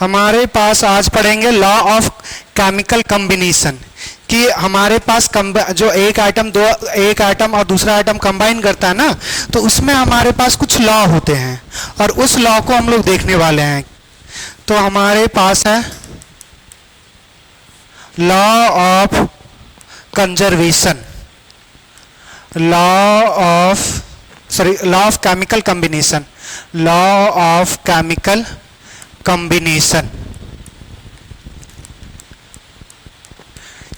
हमारे पास आज पढ़ेंगे लॉ ऑफ केमिकल कॉम्बिनेशन कि हमारे पास जो एक आइटम और दूसरा आइटम कंबाइन करता है ना, तो उसमें हमारे पास कुछ लॉ होते हैं और उस लॉ को हम लोग देखने वाले हैं। तो हमारे पास है law of conservation, law of chemical combination, law of chemical combination.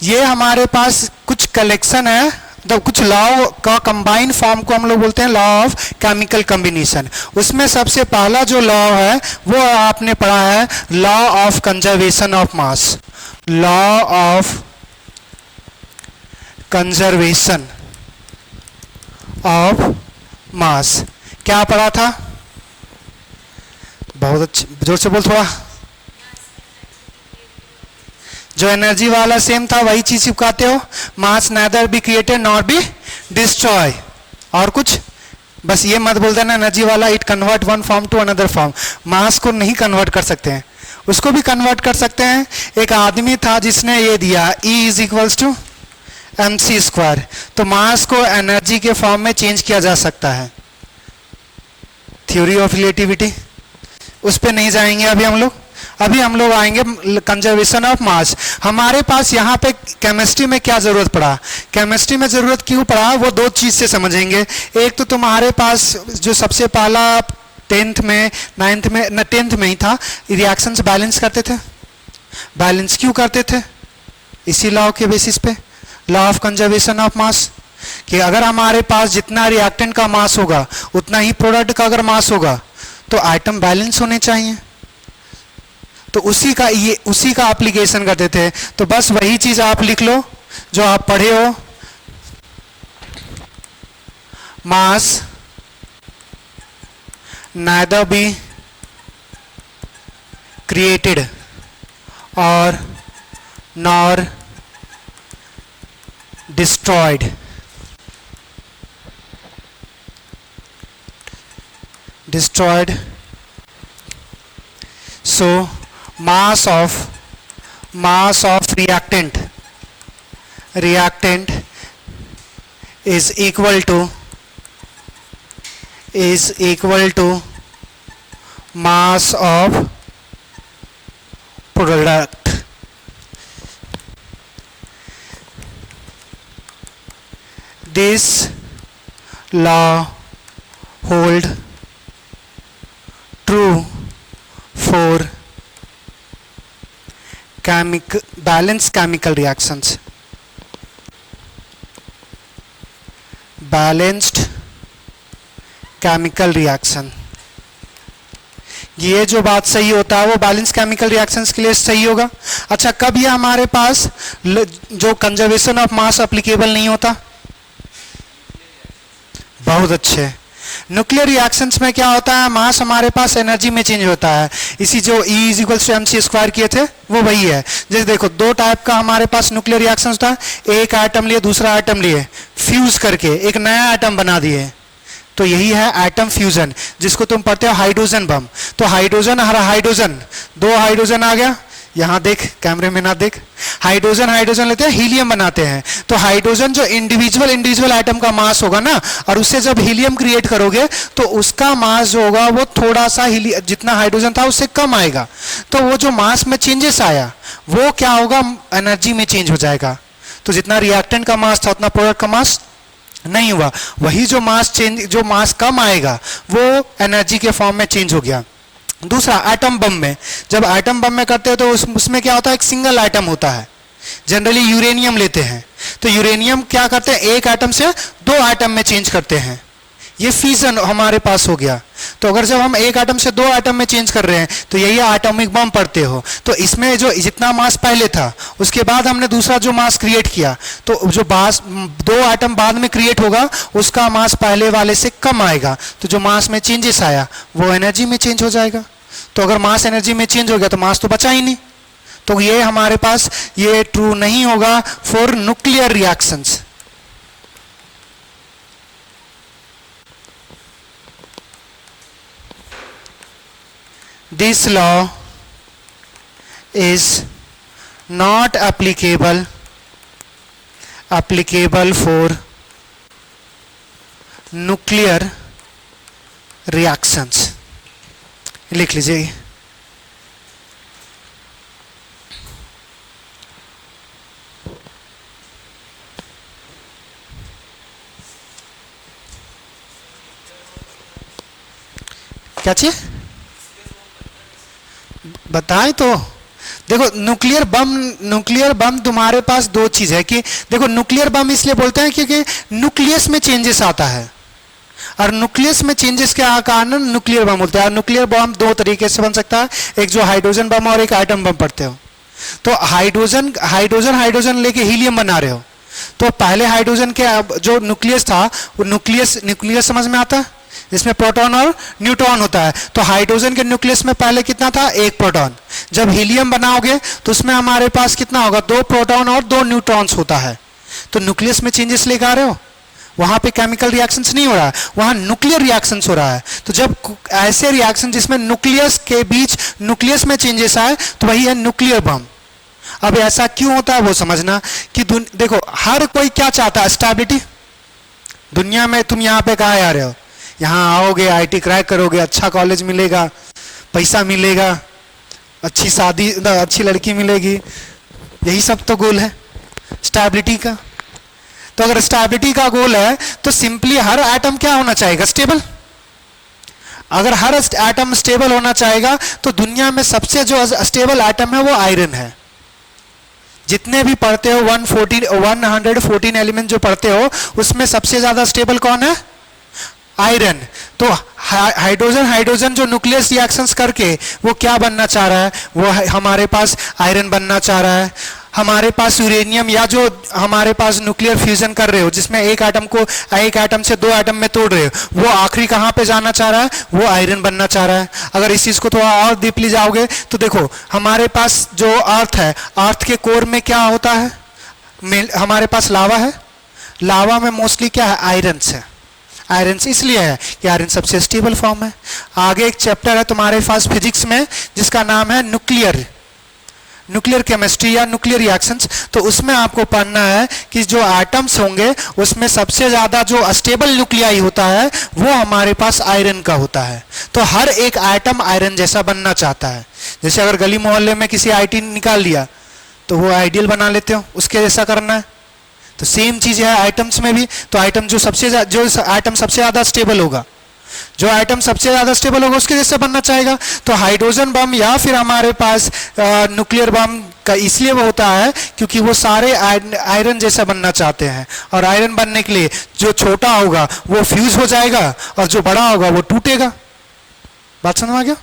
ये हमारे पास कुछ कलेक्शन है, तो कुछ लॉ का कंबाइन फॉर्म को हम लोग बोलते हैं लॉ ऑफ केमिकल कॉम्बिनेशन। उसमें सबसे पहला जो लॉ है वो आपने पढ़ा है law of conservation of mass, law of conservation of मास। क्या पढ़ा था? बहुत अच्छे, जोर से बोल थोड़ा। जो एनर्जी वाला सेम था वही चीज चिपकाते हो। Mass neither be created nor be destroy. और कुछ बस ये मत बोल देना एनर्जी वाला it convert one form to another form. Mass को नहीं कन्वर्ट कर सकते हैं, उसको भी कन्वर्ट कर सकते हैं। एक आदमी था जिसने ये दिया E is equals to mc square, तो मास को एनर्जी के फॉर्म में चेंज किया जा सकता है। थ्योरी ऑफ रिलेटिविटी, उस पर नहीं जाएंगे अभी हम लोग। अभी हम लोग आएंगे कंजर्वेशन ऑफ मास। हमारे पास यहाँ पे केमिस्ट्री में क्या जरूरत पड़ा, केमिस्ट्री में जरूरत क्यों पड़ा, वो दो चीज से समझेंगे। एक तो तुम्हारे पास जो सबसे पहला 10th में 9th में न 10th में ही था, रिएक्शंस बैलेंस करते थे। बैलेंस क्यों करते थे? इसी लॉ के बेसिस पे, लॉ ऑफ कंजर्वेशन ऑफ मास, कि अगर हमारे पास जितना रिएक्टेंट का मास होगा उतना ही प्रोडक्ट का अगर मास होगा तो आइटम बैलेंस होने चाहिए। तो उसी का एप्लीकेशन करते थे। तो बस वही चीज आप लिख लो जो आप पढ़े हो। मास neither be created or nor destroyed, so mass of reactant is equal to mass of product. This law hold true for balanced chemical reactions. Balanced chemical reaction, ये जो बात सही होता है वो बैलेंस केमिकल रिएक्शंस के लिए सही होगा। अच्छा, कब ये हमारे पास जो कंजर्वेशन ऑफ मास एप्लीकेबल नहीं होता? बहुत अच्छे। न्यूक्लियर रिएक्शंस में क्या होता है, मास हमारे पास एनर्जी में चेंज होता है। इसी जो E is equals to mc square किए थे वो वही है। जैसे देखो, दो टाइप का हमारे पास न्यूक्लियर रिएक्शन होता है। एक आइटम लिए, दूसरा आइटम लिए, फ्यूज करके एक नया आइटम बना दिए, तो यही है एटम फ्यूजन, जिसको तुम पढ़ते हो हाइड्रोजन बम। तो हाइड्रोजन दो हाइड्रोजन आ गया, यहां देख, कैमरे में ना देख, हाइड्रोजन लेते हैं, हीलियम बनाते हैं। तो हाइड्रोजन जो इंडिविजुअल आइटम का मास होगा ना, और उससे जब हीलियम क्रिएट करोगे तो उसका मास जो होगा वो थोड़ा सा जितना हाइड्रोजन था उससे कम आएगा। तो वो जो मास में चेंजेस आया वो क्या होगा, एनर्जी में चेंज हो जाएगा। तो जितना रिएक्टेंट का मास था उतना प्रोडक्ट का मास नहीं हुआ। वही जो मास कम आएगा वो एनर्जी के फॉर्म में चेंज हो गया। दूसरा, एटम बम में, जब एटम बम में करते हो तो उसमें क्या होता है, एक सिंगल आइटम होता है। जनरली यूरेनियम लेते हैं, तो यूरेनियम क्या करते हैं, एक आइटम से दो आइटम में चेंज करते हैं। ये फ्यूजन हमारे पास हो गया। तो अगर जब हम एक आइटम से दो आइटम में चेंज कर रहे हैं तो यही एटॉमिक बम पढ़ते हो। तो इसमें जो जितना मास पहले था उसके बाद हमने दूसरा जो मास क्रिएट किया, तो जो दो आइटम बाद में क्रिएट होगा उसका मास पहले वाले से कम आएगा। तो जो मास में चेंजेस आया वो एनर्जी में चेंज हो जाएगा। तो अगर मास एनर्जी में चेंज हो गया तो मास तो बचा ही नहीं। तो ये हमारे पास ये ट्रू नहीं होगा for nuclear reactions. This law is not applicable for nuclear reactions. लिख लीजिए. क्या चाहिए बताएं तो. देखो न्यूक्लियर बम तुम्हारे पास दो चीज है कि देखो न्यूक्लियर बम इसलिए बोलते हैं क्योंकि न्यूक्लियस में चेंजेस आता है और न्यूक्लियस में चेंजेस के कारण न्यूक्लियर बम बोलते हैं. न्यूक्लियर बम दो तरीके से बन सकता है, एक जो हाइड्रोजन बम और एक एटम बम पढ़ते हो. तो हाइड्रोजन लेके हीलियम बना रहे हो तो पहले हाइड्रोजन के जो न्यूक्लियस था वो न्यूक्लियस समझ में आता है जिसमें प्रोटॉन और न्यूट्रॉन होता है. तो हाइड्रोजन के न्यूक्लियस में पहले कितना था, एक प्रोटॉन. जब हीलियम बनाओगे तो उसमें हमारे पास कितना होगा, दो प्रोटॉन और दो न्यूट्रॉन्स होता है. तो न्यूक्लियस में चेंजेस लेकर आ रहे हो, वहां पे केमिकल रिएक्शंस नहीं हो रहा है, वहां न्यूक्लियर रिएक्शंस हो रहा है. तो जब ऐसे रिएक्शन जिसमें न्यूक्लियस के बीच न्यूक्लियस में चेंजेस आए तो वही है न्यूक्लियर बम. अब ऐसा क्यों होता है वो समझना कि देखो हर कोई क्या चाहता है, स्टेबिलिटी. दुनिया में तुम यहाँ पे कहाँ आ रहे हो, यहाँ आओगे आईटी क्रैक करोगे, अच्छा कॉलेज मिलेगा, पैसा मिलेगा, अच्छी शादी, अच्छी लड़की मिलेगी, यही सब तो गोल है स्टेबिलिटी का. तो अगर स्टेबिलिटी का गोल है तो सिंपली हर एटम क्या होना चाहिए, स्टेबल. अगर हर एटम स्टेबल होना चाहेगा तो दुनिया में सबसे जो स्टेबल एटम है वो आयरन है. जितने भी पढ़ते हो 114 एलिमेंट जो पढ़ते हो उसमें सबसे ज्यादा स्टेबल कौन है, आयरन. तो हाइड्रोजन जो न्यूक्लियस रिएक्शंस करके वो क्या बनना चाह रहा है, वो हमारे पास आयरन बनना चाह रहा है. हमारे पास यूरेनियम या जो हमारे पास न्यूक्लियर फ्यूजन कर रहे हो जिसमें एक एटम से दो एटम में तोड़ रहे हो वो आखिरी कहां पे जाना चाह रहा है, वो आयरन बनना चाह रहा है. अगर इस चीज को थोड़ा और डीपली जाओगे तो देखो हमारे पास जो अर्थ है, अर्थ के कोर में क्या होता है, हमारे पास लावा है. लावा में मोस्टली क्या है, आयरन है. आयरन इसलिए है कि आयरन सबसे स्टेबल फॉर्म है. आगे एक चैप्टर है तुम्हारे पास फिजिक्स में जिसका नाम है न्यूक्लियर केमिस्ट्री या न्यूक्लियर रिएक्शंस. तो उसमें आपको पढ़ना है कि जो एटम्स होंगे उसमें सबसे ज्यादा जो स्टेबल न्यूक्लियाई होता है वो हमारे पास आयरन का होता है. तो हर एक एटम आयरन जैसा बनना चाहता है. जैसे अगर गली मोहल्ले में किसी आईटी निकाल लिया तो वो आइडियल बना लेते हो, उसके जैसा करना है. तो सेम चीज है आइटम्स में भी. तो आइटम जो आइटम सबसे ज्यादा स्टेबल होगा, जो आइटम सबसे ज्यादा स्टेबल होगा उसके जैसे बनना चाहेगा. तो हाइड्रोजन बम या फिर हमारे पास न्यूक्लियर बम का इसलिए वो होता है क्योंकि वो सारे आयरन जैसा बनना चाहते हैं. और आयरन बनने के लिए जो छोटा होगा वो फ्यूज हो जाएगा और जो बड़ा होगा वो टूटेगा. बात समझ में आ गया.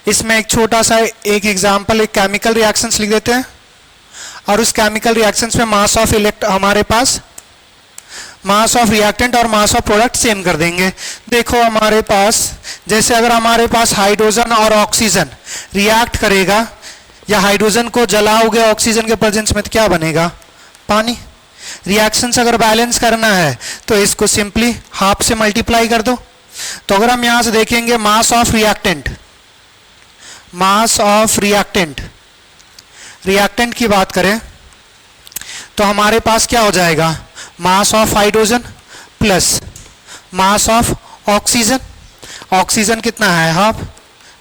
इसमें एक छोटा सा एक एग्जाम्पल, एक केमिकल रिएक्शंस लिख देते हैं और उस केमिकल रिएक्शंस में मास ऑफ हमारे पास मास ऑफ रिएक्टेंट और मास ऑफ प्रोडक्ट सेम कर देंगे. देखो हमारे पास जैसे अगर हमारे पास हाइड्रोजन और ऑक्सीजन रिएक्ट करेगा या हाइड्रोजन को जलाओगे ऑक्सीजन के प्रेजेंस में तो क्या बनेगा, पानी. रिएक्शंस अगर बैलेंस करना है तो इसको सिंपली हाफ से मल्टीप्लाई कर दो. तो अगर हम यहां से देखेंगे मास ऑफ रिएक्टेंट की बात करें तो हमारे पास क्या हो जाएगा, mass of hydrogen plus mass of oxygen. Oxygen कितना है, हाफ,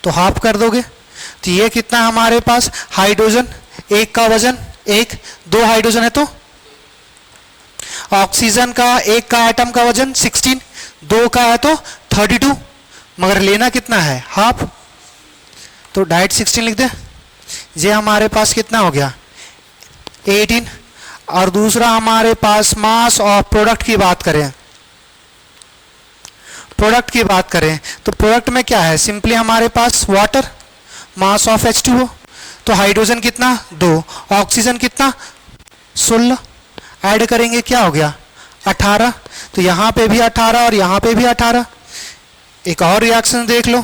तो हाफ कर दोगे तो ये कितना हमारे पास हाइड्रोजन, एक का वजन एक, दो हाइड्रोजन है तो ऑक्सीजन का एक का एटम का वजन 16, दो का है तो 32, मगर लेना कितना है, हाफ. तो डायरेक्ट 16 लिख दे. ये हमारे पास कितना हो गया 18. और दूसरा हमारे पास मास ऑफ प्रोडक्ट की बात करें तो प्रोडक्ट में क्या है, सिंपली हमारे पास वाटर, मास ऑफ H2O. तो हाइड्रोजन कितना 2, ऑक्सीजन कितना 16, ऐड करेंगे क्या हो गया 18. तो यहां पे भी 18 और यहां पे भी 18. एक और रिएक्शन देख लो,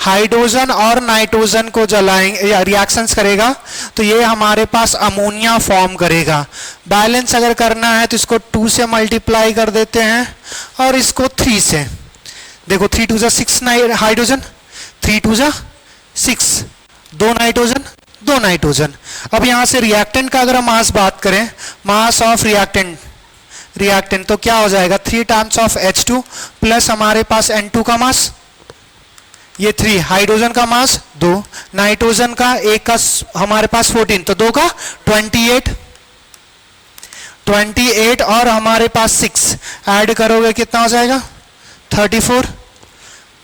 हाइड्रोजन और नाइट्रोजन को जलाएंगे या रिएक्शंस करेगा तो ये हमारे पास अमोनिया फॉर्म करेगा. बैलेंस अगर करना है तो इसको 2 से मल्टीप्लाई कर देते हैं और इसको 3 से. देखो 3 2 6 हाइड्रोजन, 3 2 जा 6, 2 नाइट्रोजन 2 नाइट्रोजन। अब यहां से रिएक्टेंट का अगर हम मास बात करें, मास ऑफ रिएक्टेंट तो क्या हो जाएगा 3 टाइम्स ऑफ H2 प्लस हमारे पास N2 का मास, ये 3, हाइड्रोजन का मास 2, नाइट्रोजन का एक का हमारे पास 14, तो 2 का 28 और हमारे पास 6 ऐड करोगे कितना हो जाएगा 34।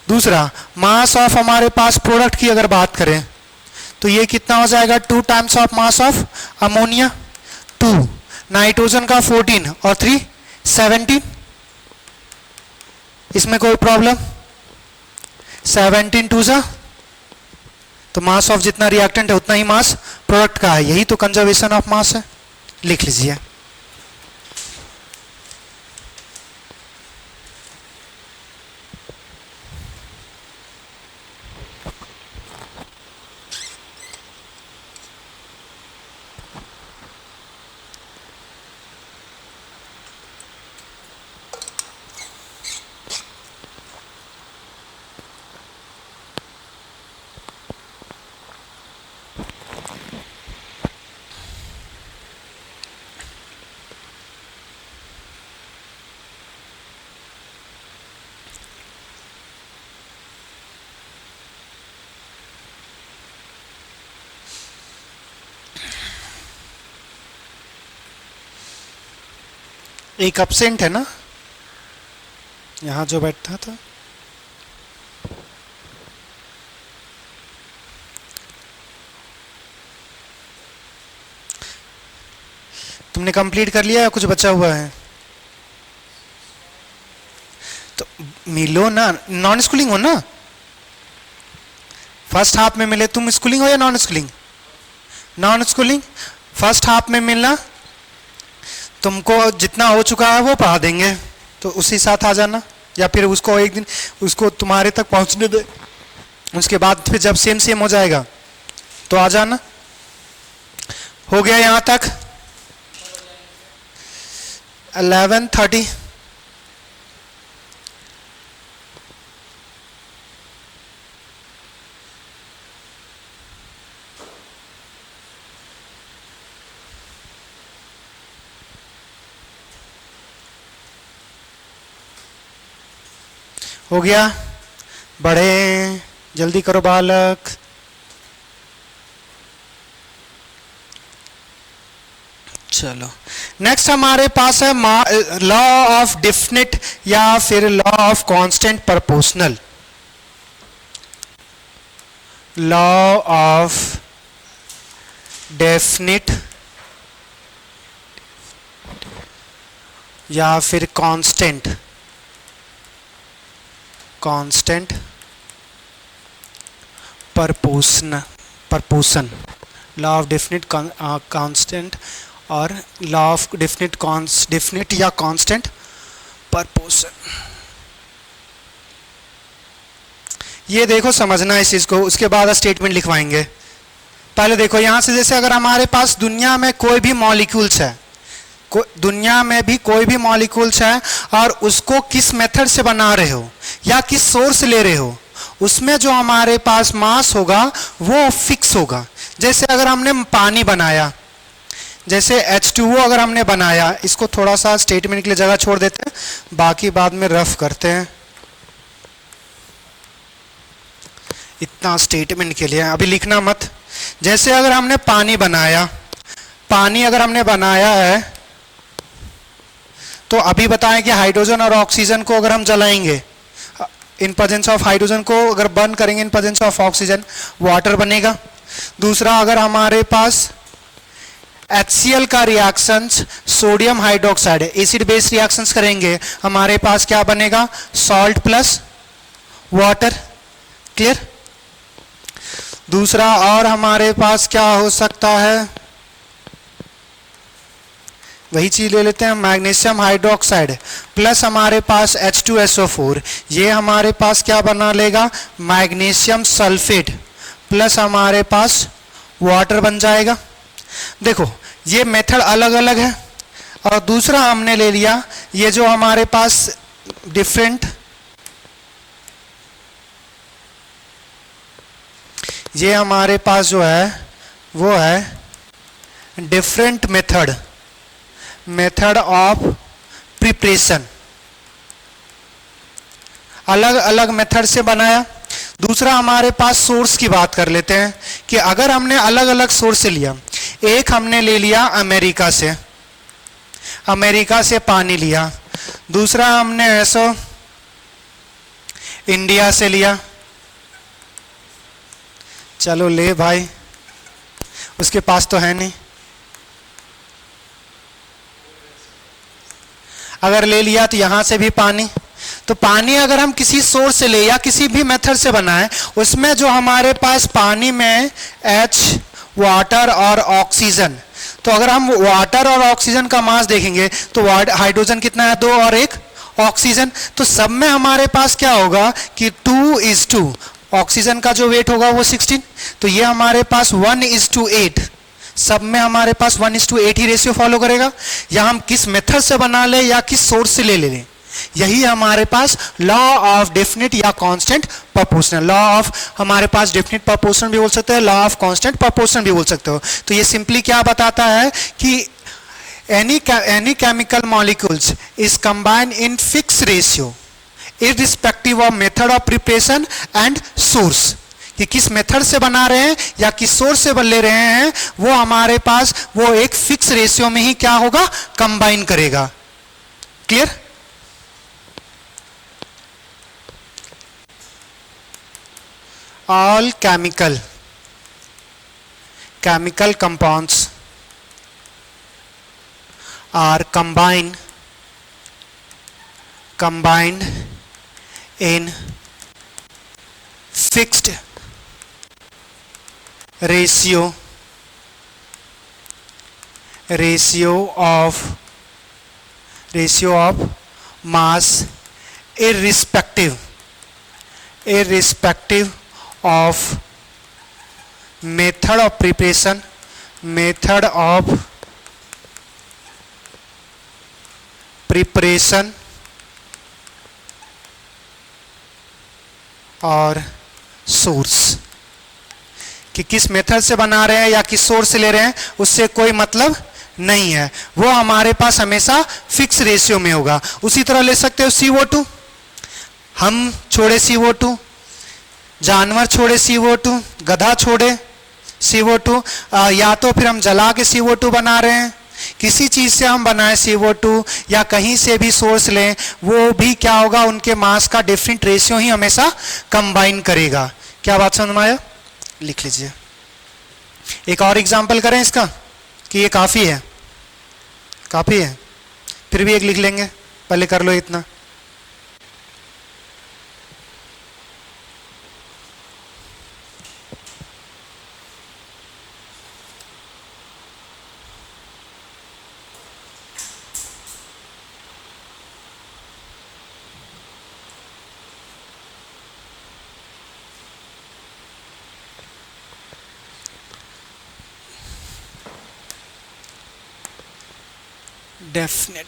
दूसरा मास ऑफ हमारे पास प्रोडक्ट की अगर बात करें तो ये कितना हो जाएगा 2 times of mass of ammonia 2, nitrogen का 14 और 3 17। इसमें कोई प्रॉब्लम? 17 2 जा, तो मास ऑफ जितना रिएक्टेंट है उतना ही मास प्रोडक्ट का है, यही तो कंजर्वेशन ऑफ मास है, लिख लीजिए। एक एब्सेंट है ना यहां जो बैठा था, तुमने कंप्लीट कर लिया या कुछ बचा हुआ है? तो मिलो ना, नॉन स्कूलिंग हो ना, फर्स्ट हाफ में मिले। तुम स्कूलिंग हो या non schooling? Non schooling. First half में मिलना, तुमको जितना हो चुका है वो पढ़ा देंगे, तो उसी साथ आ जाना, या फिर उसको एक दिन उसको तुम्हारे तक पहुंचने दे, उसके बाद फिर जब सेम हो जाएगा तो आ जाना। हो गया यहां तक 11:30। हो गया? बढ़े, जल्दी करो बालक। चलो नेक्स्ट हमारे पास है लॉ ऑफ डेफिनिट या फिर law of constant proportional. Law of definite या फिर constant proportion, law of definite constant और लॉ ऑफ डेफिनिट या कांस्टेंट proportion। ये देखो समझना इस चीज को, उसके बाद स्टेटमेंट लिखवाएंगे। पहले देखो यहां से, जैसे अगर हमारे पास दुनिया में कोई भी मॉलिक्यूल्स है, दुनिया में भी कोई भी मॉलिक्यूल्स है और उसको किस मेथड से बना रहे हो या किस सोर्स ले रहे हो, उसमें जो हमारे पास मास होगा वो फिक्स होगा। जैसे अगर हमने पानी बनाया, जैसे H2O अगर हमने बनाया, इसको थोड़ा सा स्टेटमेंट के लिए जगह छोड़ देते हैं, बाकी बाद में रफ करते हैं। इतना स्टेटमेंट के लिए अभी लिखना मत। जैसे अगर हमने पानी अगर हमने बनाया है, तो अभी बताएं कि हाइड्रोजन और ऑक्सीजन को अगर हम जलाएंगे, इन प्रेजेंस ऑफ हाइड्रोजन को अगर बर्न करेंगे in presence of oxygen, water बनेगा। दूसरा, अगर हमारे पास HCl का reactions sodium hydroxide acid base reactions करेंगे, हमारे पास क्या बनेगा, सॉल्ट प्लस वाटर। क्लियर? दूसरा और हमारे पास क्या हो सकता है, वही चीज ले लेते हैं, मैग्नीशियम हाइड्रोक्साइड प्लस हमारे पास H2SO4, ये हमारे पास क्या बना लेगा, मैग्नीशियम सल्फेट प्लस हमारे पास वाटर बन जाएगा। देखो ये मेथड अलग अलग है। और दूसरा हमने ले लिया ये जो हमारे पास डिफरेंट ये हमारे पास जो है वो है डिफरेंट मेथड ऑफ प्रिपरेशन, अलग अलग मेथड से बनाया। दूसरा हमारे पास सोर्स की बात कर लेते हैं कि अगर हमने अलग अलग सोर्स से लिया, एक हमने ले लिया अमेरिका से पानी लिया, दूसरा हमने ऐसो इंडिया से लिया, चलो ले भाई, उसके पास तो है नहीं, अगर ले लिया तो यहां से भी पानी, तो पानी अगर हम किसी सोर्स से ले या किसी भी मेथड से बनाए, उसमें जो हमारे पास पानी में H वाटर और ऑक्सीजन, तो अगर हम वाटर और ऑक्सीजन का मास देखेंगे तो हाइड्रोजन कितना है, 2 और 1 ऑक्सीजन, तो सब में हमारे पास क्या होगा कि 2:2, ऑक्सीजन का जो वेट होगा वो 16, तो ये हमारे पास 1:8, सब में हमारे पास 1:8 ही रेशियो फॉलो करेगा। या हम किस मेथड से बना ले या किस सोर्स से ले लें, यही हमारे पास लॉ ऑफ डेफिनेट या कांस्टेंट प्रोपोर्शनल, लॉ ऑफ हमारे पास डेफिनेट प्रोपोर्शनल भी बोल सकते हैं, लॉ ऑफ कांस्टेंट प्रोपोर्शनल भी बोल सकते हो। तो ये सिंपली क्या बताता है कि any chemical molecules is combined in fixed ratio irrespective of method of preparation and source, कि किस मेथड से बना रहे हैं या किस सोर्स से ले रहे हैं, वो हमारे पास वो एक फिक्स रेशियो में ही क्या होगा, कंबाइन करेगा। Clear? All chemical compounds are combined in fixed ratio of mass irrespective of method of preparation और सोर्स, कि किस मेथड से बना रहे हैं या किस सोर्स से ले रहे हैं उससे कोई मतलब नहीं है, वो हमारे पास हमेशा फिक्स रेशियो में होगा। उसी तरह ले सकते हो CO2, हम छोड़े CO2, जानवर छोड़े CO2, गधा छोड़े CO2, या तो फिर हम जला के CO2 बना रहे हैं, किसी चीज से हम बनाए CO2 या कहीं से भी सोर्स लें, वो भी क्या होगा, उनके मास का डिफरेंट रेशियो ही हमेशा कंबाइन करेगा। क्या बात समझ में आया? लिख लीजिए। एक और एग्जांपल करें इसका कि ये काफी है, फिर भी एक लिख लेंगे, पहले कर लो इतना। डेफिनेट,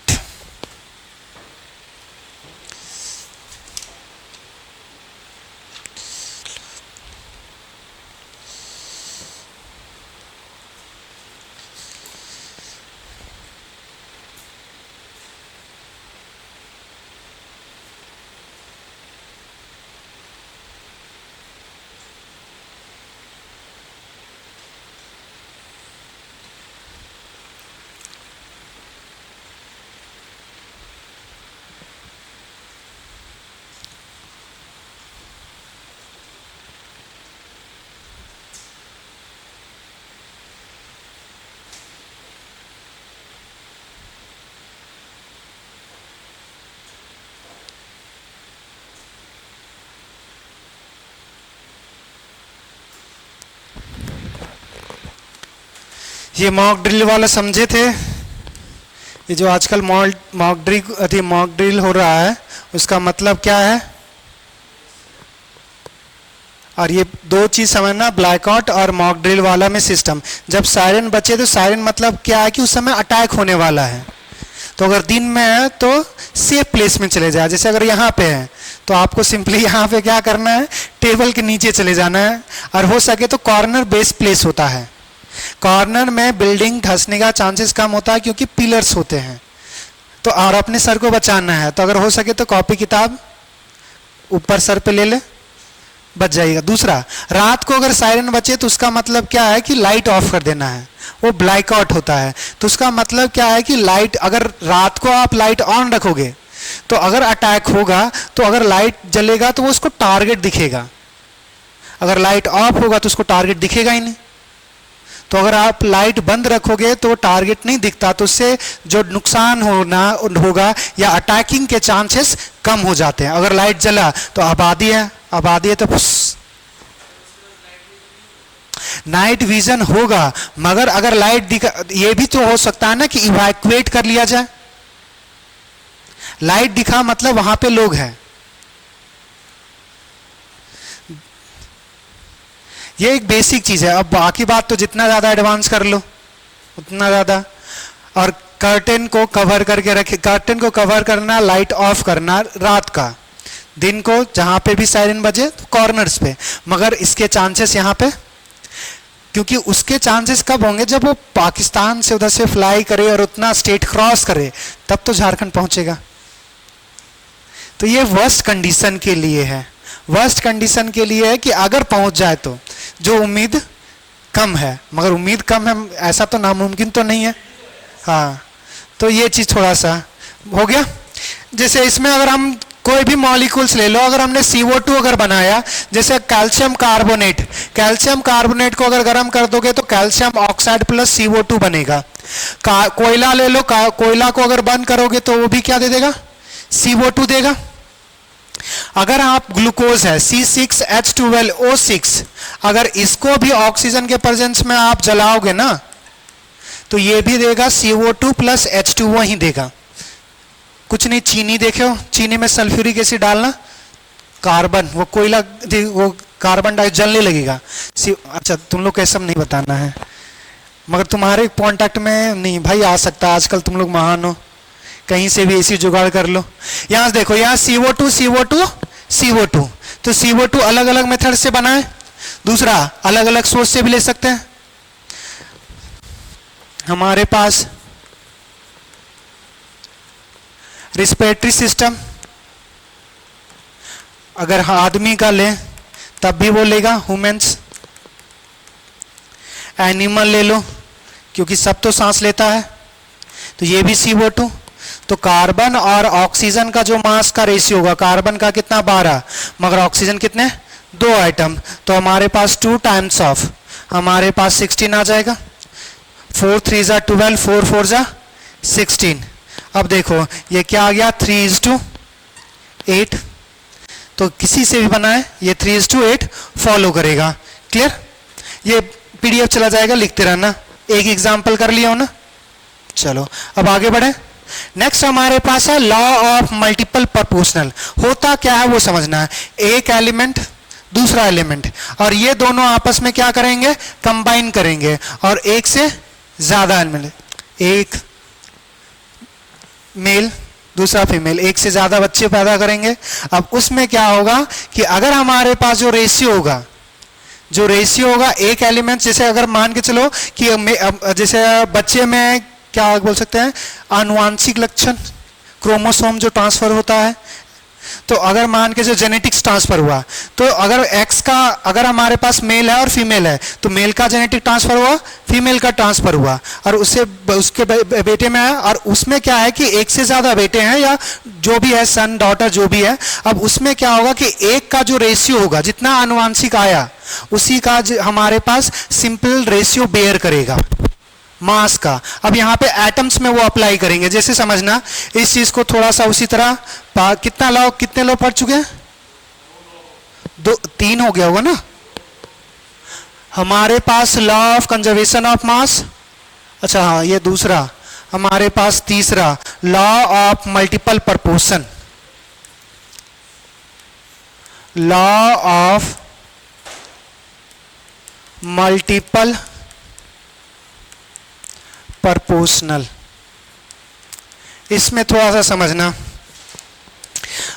ये मॉक ड्रिल वाला समझे थे? ये जो आजकल मॉक ड्रिल हो रहा है उसका मतलब क्या है? और ये दो चीज समझना, ब्लैकआउट और मॉक ड्रिल वाला में सिस्टम। जब सायरन बचे तो सायरन मतलब क्या है कि उस समय अटैक होने वाला है, तो अगर दिन में है तो सेफ प्लेस में चले जाए। जैसे अगर यहाँ पे है तो आपको सिंपली यहाँ पे क्या करना है, टेबल के नीचे चले जाना है, और हो सके तो कॉर्नर बेस प्लेस होता है। कॉर्नर में बिल्डिंग धंसने का चांसेस कम होता है क्योंकि पिलर्स होते हैं। तो और अपने सर को बचाना है तो अगर हो सके तो कॉपी किताब ऊपर सर पे ले ले, बच जाएगा। दूसरा, रात को अगर सायरन बचे तो उसका मतलब क्या है कि लाइट ऑफ कर देना है, वो ब्लैकआउट होता है। तो उसका मतलब क्या है कि लाइट, अगर रात को आप लाइट ऑन रखोगे तो अगर अटैक होगा तो अगर लाइट जलेगा तो वो उसको टारगेट दिखेगा, अगर लाइट ऑफ होगा तो उसको टारगेट दिखेगा ही नहीं। तो अगर आप लाइट बंद रखोगे तो टारगेट नहीं दिखता, तो उससे जो नुकसान होगा या अटैकिंग के चांसेस कम हो जाते हैं। अगर लाइट जला तो आबादी है तो नाइट विजन होगा, मगर अगर लाइट दिखा, ये भी तो हो सकता है ना कि इवैक्यूएट कर लिया जाए। लाइट दिखा मतलब वहां पे लोग हैं। ये एक बेसिक चीज है। अब बाकी बात तो जितना ज्यादा एडवांस कर लो उतना ज्यादा। और कर्टेन को कवर करके रखे, कर्टेन को कवर करना, लाइट ऑफ करना रात का, दिन को जहां पे भी सायरन बजे तो कॉर्नर्स पे। मगर इसके चांसेस यहाँ पे, क्योंकि उसके चांसेस कब होंगे जब वो पाकिस्तान से उधर से फ्लाई करे और उतना स्टेट क्रॉस करे, तब तो झारखंड पहुंचेगा। तो ये वर्स्ट कंडीशन के लिए है, वर्स्ट कंडीशन के लिए है कि अगर पहुंच जाए तो, जो उम्मीद कम है, मगर उम्मीद कम है ऐसा तो नामुमकिन तो नहीं है। हाँ, तो ये चीज थोड़ा सा हो गया। जैसे इसमें अगर हम कोई भी मॉलिक्यूल्स ले लो, अगर हमने CO2 अगर बनाया, जैसे कैल्शियम कार्बोनेट, कैल्शियम कार्बोनेट को अगर गर्म कर दोगे तो कैल्शियम ऑक्साइड प्लस CO2 बनेगा। कोयला ले लो, कोयला को अगर बंद करोगे तो वो भी क्या दे देगा, CO2 देगा। अगर आप ग्लूकोज है C6H12O6, अगर इसको भी ऑक्सीजन के प्रेजेंस में आप जलाओगे ना तो ये भी देगा CO2 प्लस H2O ही देगा। कुछ नहीं, चीनी देखो, चीनी में सल्फ्यूरिक एसिड डालना, कार्बन, वो कोयला, वो कार्बन डाइऑक्साइड जलने लगेगा। अच्छा, तुम लोग कैसे नहीं बताना है, मगर तुम्हारे कांटेक्ट में नहीं भाई आ सकता, आजकल तुम लोग महान हो, कहीं से भी ऐसी जुगाड़ कर लो। यहां देखो, यहाँ CO2 CO2 CO2, तो CO2 अलग अलग मेथड से बना है। दूसरा, अलग अलग सोर्स से भी ले सकते हैं। हमारे पास रिस्पिरेटरी सिस्टम, अगर आदमी का ले तब भी वो लेगा, ह्यूमंस। एनिमल ले लो क्योंकि सब तो सांस लेता है, तो ये भी CO2। तो कार्बन और ऑक्सीजन का जो मास का रेशियो होगा, कार्बन का कितना 12, मगर ऑक्सीजन कितने 2 आइटम, तो हमारे पास 2 टाइम्स ऑफ, हमारे पास 16 आ जाएगा। 4 3 जा 12, 4 4 जा 16। अब देखो ये क्या आ गया, 3:8। तो किसी से भी बनाए ये 3:8 फॉलो करेगा। क्लियर? ये PDF चला जाएगा, लिखते रहना। एक एग्जाम्पल कर लिया हो ना। चलो अब आगे बढ़े। नेक्स्ट हमारे पास है लॉ ऑफ मल्टीपल प्रोपोर्शनल। होता क्या है वो समझना है। एक एलिमेंट दूसरा एलिमेंट, और ये दोनों आपस में क्या करेंगे, कंबाइन करेंगे, और एक से ज्यादा एलिमेंट, एक मेल दूसरा फीमेल, एक से ज्यादा बच्चे पैदा करेंगे। अब उसमें क्या होगा कि अगर हमारे पास जो रेशियो होगा एक एलिमेंट, जैसे अगर मान के चलो कि जैसे बच्चे में क्या बोल सकते हैं, आनुवांशिक लक्षण, क्रोमोसोम जो ट्रांसफर होता है, तो अगर मान के जो जेनेटिक्स ट्रांसफर हुआ, तो अगर एक्स का, अगर हमारे पास मेल है और फीमेल है, तो मेल का जेनेटिक ट्रांसफर हुआ, फीमेल का ट्रांसफर हुआ, और उससे उसके बेटे में है, और उसमें क्या है कि एक से ज्यादा बेटे हैं या जो भी है, सन डॉटर जो भी है। अब उसमें क्या होगा कि एक का जो रेशियो होगा, जितना आनुवांशिक आया उसी का हमारे पास सिंपल रेशियो बेयर करेगा मास का। अब यहाँ पे एटम्स में वो अप्लाई करेंगे। जैसे समझना इस चीज को थोड़ा सा उसी तरह, कितने लॉ पढ़ चुके हैं, 3 हो गया होगा ना। हमारे पास law of conservation of mass, अच्छा हाँ ये दूसरा, हमारे पास तीसरा law of multiple proportion, law of multiple proportional. इसमें थोड़ा सा समझना,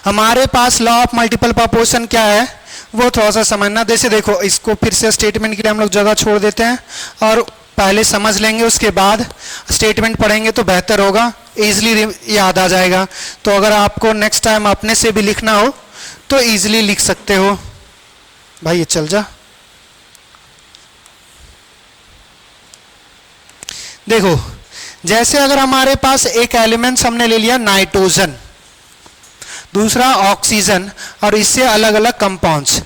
हमारे पास लॉ ऑफ मल्टीपल प्रोपोर्शन क्या है वो थोड़ा सा समझना। जैसे देखो इसको फिर से स्टेटमेंट के लिए हम लोग जगह छोड़ देते हैं और पहले समझ लेंगे, उसके बाद स्टेटमेंट पढ़ेंगे तो बेहतर होगा, इजीली याद आ जाएगा। तो अगर आपको नेक्स्ट टाइम अपने से भी लिखना हो तो इजीली लिख सकते हो। भाई ये चल जा। देखो जैसे अगर हमारे पास एक एलिमेंट्स हमने ले लिया नाइट्रोजन, दूसरा ऑक्सीजन और इससे अलग अलग कंपाउंड्स।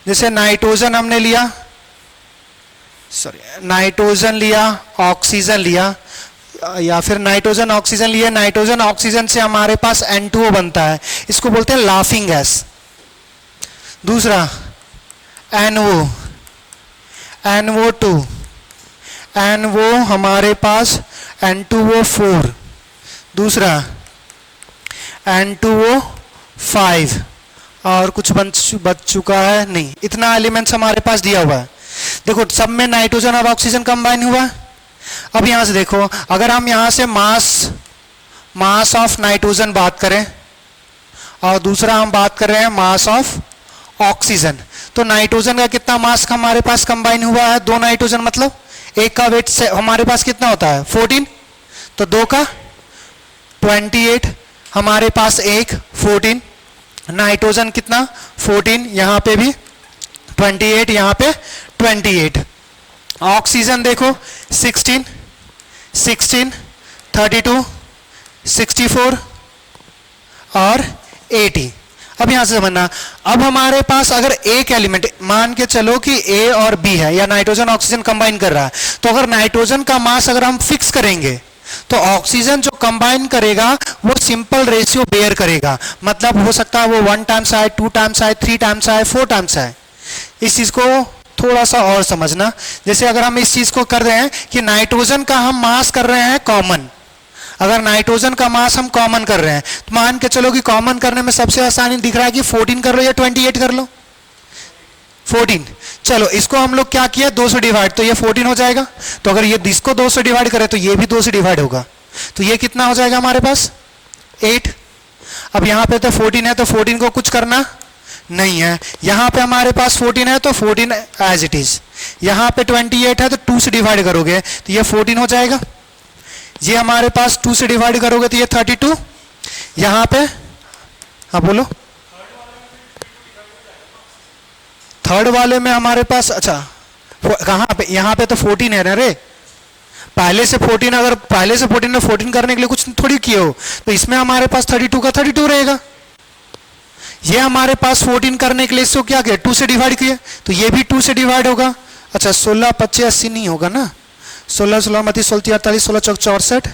जैसे नाइट्रोजन हमने लिया, नाइट्रोजन लिया, ऑक्सीजन लिया, या फिर नाइट्रोजन ऑक्सीजन लिया। नाइट्रोजन ऑक्सीजन से हमारे पास N2O बनता है, इसको बोलते हैं लाफिंग गैस। दूसरा NO, NO2, NO हमारे पास N2O4, दूसरा N2O5 और कुछ बच चुका है नहीं, इतना एलिमेंट्स हमारे पास दिया हुआ है। देखो सब में नाइट्रोजन और ऑक्सीजन कंबाइन हुआ है। अब यहां से देखो, अगर हम यहां से मास ऑफ नाइट्रोजन बात करें और दूसरा हम बात कर रहे हैं मास ऑफ ऑक्सीजन, तो नाइट्रोजन का कितना मास हमारे पास कंबाइन हुआ है? 2 नाइट्रोजन, मतलब एक का वेट से हमारे पास कितना होता है 14, तो 2 का 28, हमारे पास एक 14, नाइट्रोजन कितना 14, यहां पे भी 28, यहां पे 28। ऑक्सीजन देखो 16, 32, 64 और 80। अब यहां से समझना, अब हमारे पास अगर एक एलिमेंट मान के चलो कि A और B है या नाइट्रोजन ऑक्सीजन कंबाइन कर रहा है, तो अगर नाइट्रोजन का मास अगर हम फिक्स करेंगे तो ऑक्सीजन जो कंबाइन करेगा वो सिंपल रेशियो बेयर करेगा। मतलब हो सकता है वो 1 टाइम्स आए, 2 टाइम्स आए, 3 टाइम्स आए, 4 टाइम्स आए। इस चीज को थोड़ा सा और समझना। जैसे अगर हम इस चीज को कर रहे हैं कि नाइट्रोजन का हम मास कर रहे हैं कॉमन, अगर नाइट्रोजन का मास हम कॉमन कर रहे हैं तो मान के चलो कि कॉमन करने में सबसे आसानी दिख रहा है कि 14 कर लो या 28 कर लो। 14, चलो इसको हम लोग क्या किया 2 से डिवाइड, तो ये 14 हो जाएगा। तो अगर ये इसको 2 से डिवाइड करें तो ये भी 2 से डिवाइड होगा, तो ये कितना हो जाएगा हमारे पास 8। अब यहां पे तो 14 है तो 14 को कुछ करना नहीं है, यहां पे हमारे पास 14 है तो 14 एज इट इज। यहां पे 28 है तो 2 से डिवाइड करोगे तो ये 14 हो जाएगा। ये हमारे पास 2 से डिवाइड करोगे तो ये 32। यहां पे हाँ बोलो, थर्ड वाले में हमारे पास, अच्छा कहां पे, यहां पे तो 14 है ना रे। पहले से 14, अगर पहले से 14 में 14 करने के लिए कुछ थोड़ी किए हो, तो इसमें हमारे पास 32 का 32 रहेगा। ये हमारे पास 14 करने के लिए इसको क्या किया 2 से डिवाइड किया, तो ये भी 2 से डिवाइड होगा। अच्छा 16 25 80 नहीं होगा ना, 16 16 32 16 48 16 चौक 64,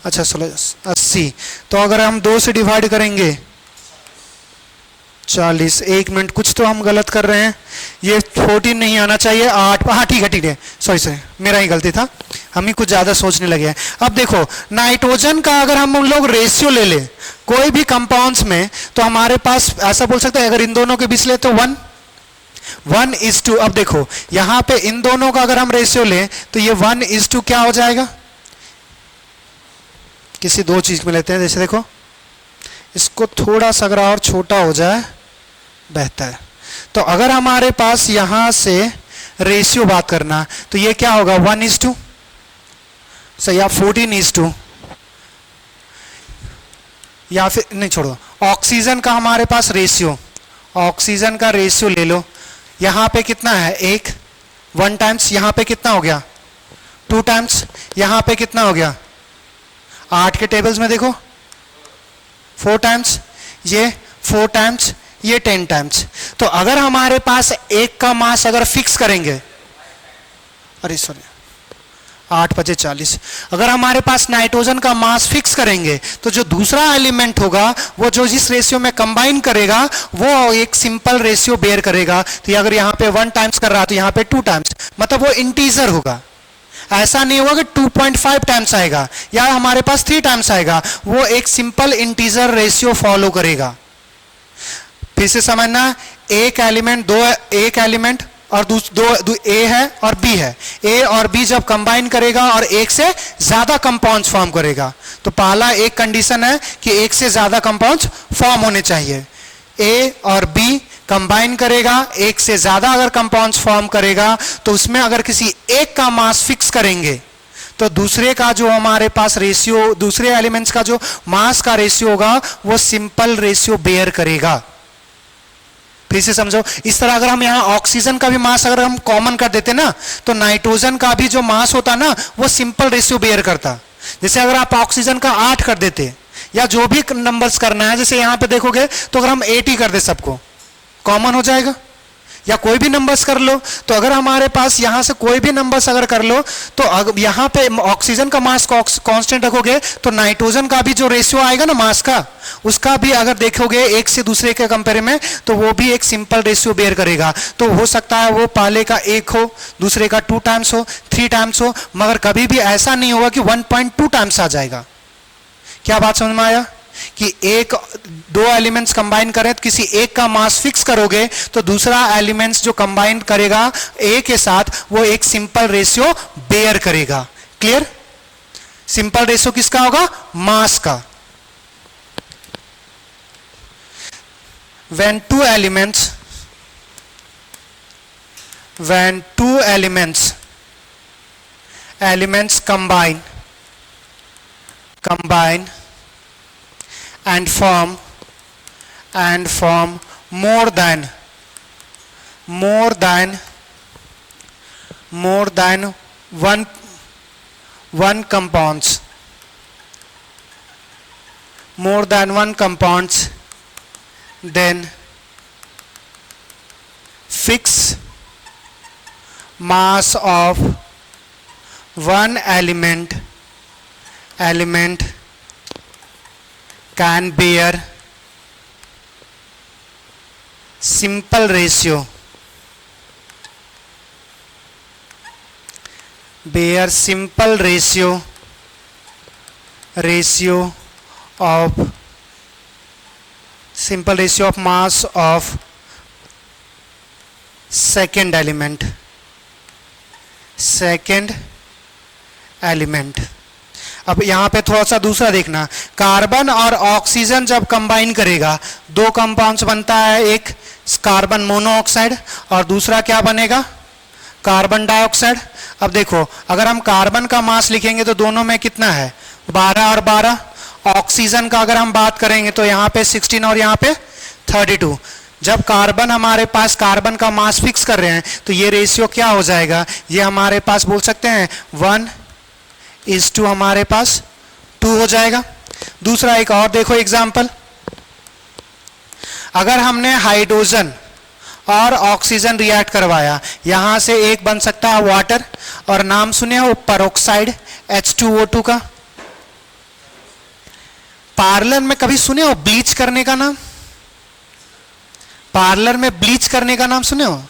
अच्छा 16 80। तो अगर हम 2 से डिवाइड करेंगे 40, 1 मिनट कुछ तो हम गलत कर रहे हैं, ये 14 नहीं आना चाहिए 8, हाँ ठीक है सॉरी मेरा ही गलती था, हम ही कुछ ज्यादा सोचने लगे हैं। अब देखो नाइट्रोजन का अगर हम लोग रेशियो ले ले कोई भी कंपाउंड्स में, तो हमारे पास ऐसा बोल सकते हैं अगर इन दोनों के बीच ले तो 1:2। अब देखो यहां पे इन दोनों का अगर हम रेशियो लें तो ये 1:2 क्या हो जाएगा, किसी 2 चीज में लेते हैं। जैसे देखो इसको थोड़ा सा अगर और छोटा हो जाए बेहतर है, तो अगर हमारे पास यहां से रेशियो बात करना तो ये क्या होगा 1:2 सही, या 14:2, या फिर नहीं छोड़ो, ऑक्सीजन का हमारे पास रेशियो, ऑक्सीजन का रेशियो ले लो। यहां पे कितना है 1 टाइम्स, यहां पे कितना हो गया 2 टाइम्स, यहां पे कितना हो गया 8 के टेबल्स में देखो 4 टाइम्स, ये 4 टाइम्स, ये 10 टाइम्स। तो अगर हमारे पास एक का मास अगर फिक्स करेंगे, अरे सॉरी 8 बजे 40, अगर हमारे पास नाइट्रोजन का मास फिक्स करेंगे तो जो दूसरा एलिमेंट होगा वो जो जिस रेशियो में कंबाइन करेगा वो एक सिंपल रेशियो बेयर करेगा। तो अगर यहाँ पे 1 टाइम्स कर रहा है तो यहाँ पे 2 टाइम्स, मतलब वो इंटीजर होगा। ऐसा नहीं होगा कि 2.5 टाइम्स आएगा या हमारे पास 3 टाइम्स आएगा, वो एक सिंपल इंटीजर रेशियो फॉलो करेगा। फिर से समझना, एक एलिमेंट और दो ए है और बी है, ए और बी जब कंबाइन करेगा और एक से ज्यादा कंपाउंड्स फॉर्म करेगा, तो पहला एक कंडीशन है कि एक से ज्यादा कंपाउंड्स फॉर्म होने चाहिए। ए और बी कंबाइन करेगा, एक से ज्यादा अगर कंपाउंड्स फॉर्म करेगा तो उसमें अगर किसी एक का मास फिक्स करेंगे तो दूसरे का जो हमारे पास रेशियो, दूसरे एलिमेंट्स का जो मास का रेशियो होगा वो सिंपल रेशियो बेयर करेगा। फिर से समझो, इस तरह अगर हम यहाँ ऑक्सीजन का भी मास अगर हम कॉमन कर देते ना, तो नाइट्रोजन का भी जो मास होता ना वो सिंपल रेशियो बेयर करता। जैसे अगर आप ऑक्सीजन का 8 कर देते या जो भी नंबर्स करना है, जैसे यहाँ पे देखोगे तो अगर हम 80 कर दे सबको कॉमन हो जाएगा, या कोई भी नंबर्स कर लो। तो अगर हमारे पास यहां से कोई भी नंबर्स अगर कर लो तो यहां पे ऑक्सीजन का मास कांस्टेंट रखोगे तो नाइट्रोजन का भी जो रेशियो आएगा ना मास का, उसका भी अगर देखोगे एक से दूसरे के कंपेयर में तो वो भी एक सिंपल रेशियो बेयर करेगा। तो हो सकता है वो पहले का 1 हो, दूसरे का 2 टाइम्स हो, 3 टाइम्स हो, मगर कभी भी ऐसा नहीं होगा कि 1.2 टाइम्स आ जाएगा। क्या बात समझ में आया कि दो एलिमेंट्स कंबाइन करें तो किसी एक का मास फिक्स करोगे तो दूसरा एलिमेंट्स जो कंबाइन करेगा ए के साथ वो एक सिंपल रेशियो बेयर करेगा। क्लियर? सिंपल रेशियो किसका होगा? मास का। when two elements combine and form more than one compounds, then fixed mass of one element can bear simple ratio of mass of second element। अब यहां पे थोड़ा सा दूसरा देखना, कार्बन और ऑक्सीजन जब कंबाइन करेगा दो कंपाउंड्स बनता है, एक कार्बन मोनोऑक्साइड और दूसरा क्या बनेगा? Carbon dioxide. अब देखो अगर हम कार्बन का मास लिखेंगे तो दोनों में कितना है? 12 और 12। ऑक्सीजन का अगर हम बात करेंगे तो यहाँ पे 16 और यहाँ पे 32। जब कार्बन हमारे पास कार्बन का मास फिक्स कर रहे हैं तो ये रेशियो क्या हो जाएगा? ये हमारे पास बोल सकते हैं 1:2 हमारे पास 2 हो जाएगा। दूसरा एक और देखो एग्जांपल, अगर हमने हाइड्रोजन और ऑक्सीजन रिएक्ट करवाया, यहां से एक बन सकता है वाटर, और नाम सुने हो पेरोक्साइड H2O2 का? पार्लर में कभी सुने हो ब्लीच करने का नाम? पार्लर में ब्लीच करने का नाम सुने हो?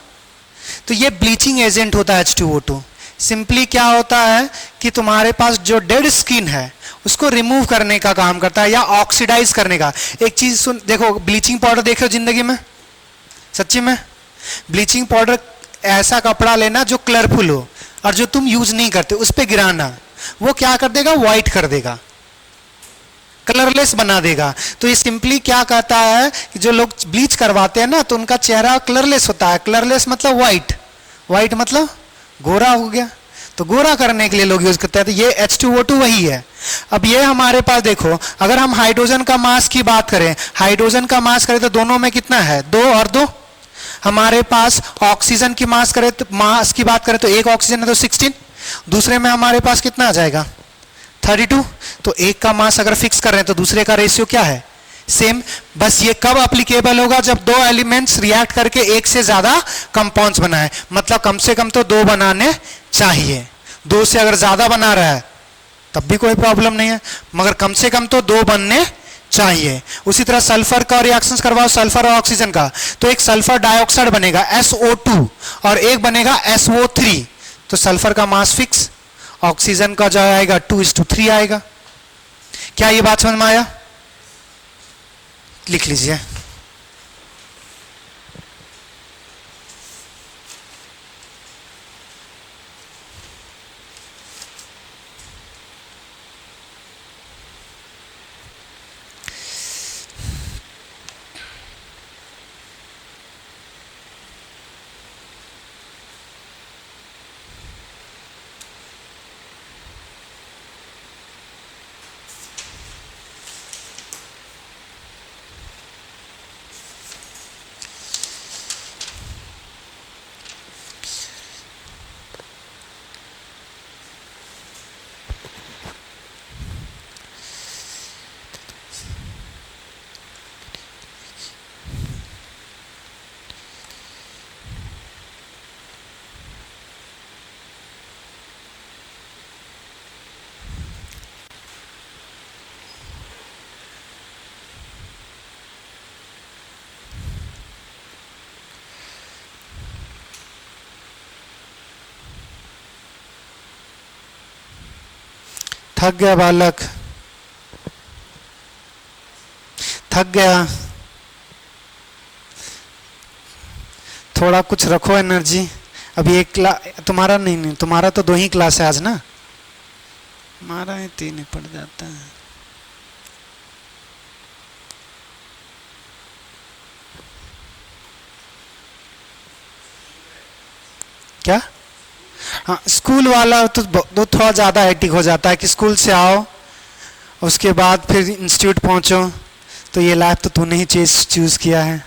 तो ये ब्लीचिंग एजेंट होता है H2O2। सिंपली क्या होता है कि तुम्हारे पास जो डेड स्किन है उसको रिमूव करने का काम करता है या ऑक्सीडाइज करने का। एक चीज सुन, देखो ब्लीचिंग पाउडर देखो जिंदगी में, सच्ची में ब्लीचिंग पाउडर ऐसा कपड़ा लेना जो कलरफुल हो और जो तुम यूज नहीं करते उस पर गिराना, वो क्या कर देगा? व्हाइट कर देगा, कलरलेस बना देगा। तो ये सिंपली क्या कहता है कि जो लोग ब्लीच करवाते हैं ना तो उनका चेहरा कलरलेस होता है। कलरलेस मतलब व्हाइट, व्हाइट मतलब गोरा हो गया, तो गोरा करने के लिए लोग यूज करते हैं। तो ये H2O2 वही है। अब ये हमारे पास देखो, अगर हम हाइड्रोजन का मास की बात करें, हाइड्रोजन का मास करें तो दोनों में कितना है? 2 और 2। हमारे पास ऑक्सीजन की मास करें तो मास की बात करें तो एक ऑक्सीजन है तो 16, दूसरे में हमारे पास कितना आ जाएगा? 32। तो एक का मास अगर फिक्स कर रहे हैं तो दूसरे का रेशियो क्या है? सेम। बस ये कब एप्लीकेबल होगा? जब दो एलिमेंट्स रिएक्ट करके एक से ज्यादा कंपाउंड्स बनाए, मतलब कम से कम तो 2 बनाने चाहिए। 2 से अगर ज्यादा बना रहा है तब भी कोई प्रॉब्लम नहीं है, मगर कम से कम तो 2 बनने चाहिए। उसी तरह सल्फर का रिएक्शंस करवाओ, सल्फर और ऑक्सीजन का, तो एक सल्फर डाइऑक्साइड बनेगा SO2 और एक बनेगा SO3। तो सल्फर का मास फिक्स, ऑक्सीजन का जो आएगा 2:3 आएगा। क्या ये बात समझ में आया? लिख लीजिए। थक गया बालक, थक गया, थोड़ा कुछ रखो एनर्जी। अभी एक तुम्हारा नहीं, तुम्हारा तो 2 ही क्लास है आज ना, हमारा 3 ही पड़ जाता है। क्या? हाँ, स्कूल वाला तो थोड़ा ज़्यादा हेक्टिक हो जाता है कि स्कूल से आओ, उसके बाद फिर इंस्टीट्यूट पहुंचो, तो ये लाइफ तो तूने ही चूज किया है,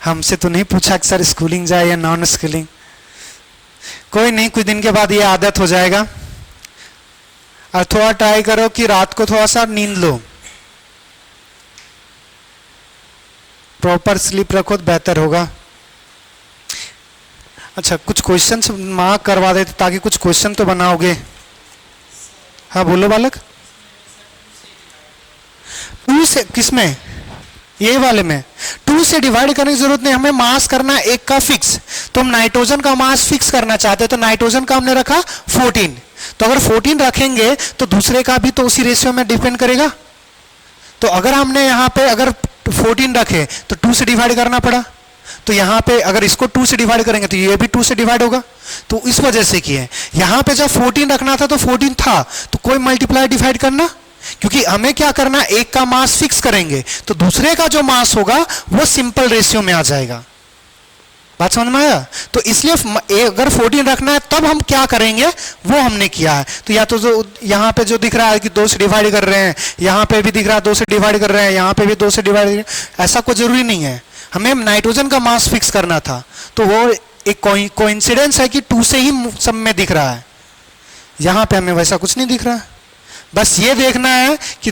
हमसे तो नहीं पूछा कि सर स्कूलिंग जाए या नॉन स्कूलिंग। कोई नहीं, कुछ दिन के बाद ये आदत हो जाएगा। और थोड़ा ट्राई करो कि रात को थोड़ा सा नींद लो, प्रॉपर स्लीप रखो तो बेहतर होगा। अच्छा, कुछ क्वेश्चन मार्क करवा देते ताकि कुछ क्वेश्चन तो बनाओगे। हाँ बोलो बालक। 2 से किसमें? ये वाले में 2 से डिवाइड करने की जरूरत नहीं, हमें मास करना है एक का फिक्स। तो हम नाइट्रोजन का मास फिक्स करना चाहते हैं, तो नाइट्रोजन का हमने रखा 14। तो अगर 14 रखेंगे तो दूसरे का भी तो उसी रेशियो में डिपेंड करेगा। तो अगर हमने यहाँ पे अगर 14 रखे तो 2 से डिवाइड करना पड़ा, तो यहाँ पे अगर इसको 2 से डिवाइड करेंगे तो ये भी 2 से डिवाइड होगा। तो इस वजह से किए, यहाँ पे जब 14 रखना था तो 14 था, तो कोई मल्टीप्लाई डिवाइड करना, क्योंकि हमें क्या करना, एक का मास फिक्स करेंगे तो दूसरे का जो मास होगा वो सिंपल रेशियो में आ जाएगा। बात समझ में आया? तो इसलिए अगर 14 रखना है तब हम क्या करेंगे वो हमने किया है। तो या तो जो यहाँ पे जो दिख रहा है कि 2 से डिवाइड कर रहे हैं, यहाँ पे भी दिख रहा है 2 से डिवाइड कर रहे हैं, यहाँ पे भी 2 से डिवाइड, ऐसा कोई जरूरी नहीं है। हमें नाइट्रोजन का मास फिक्स करना था, तो वो एक कोइंसिडेंस है कि 2 से ही सब में दिख रहा है, यहाँ पे हमें वैसा कुछ नहीं दिख रहा है। बस ये देखना है कि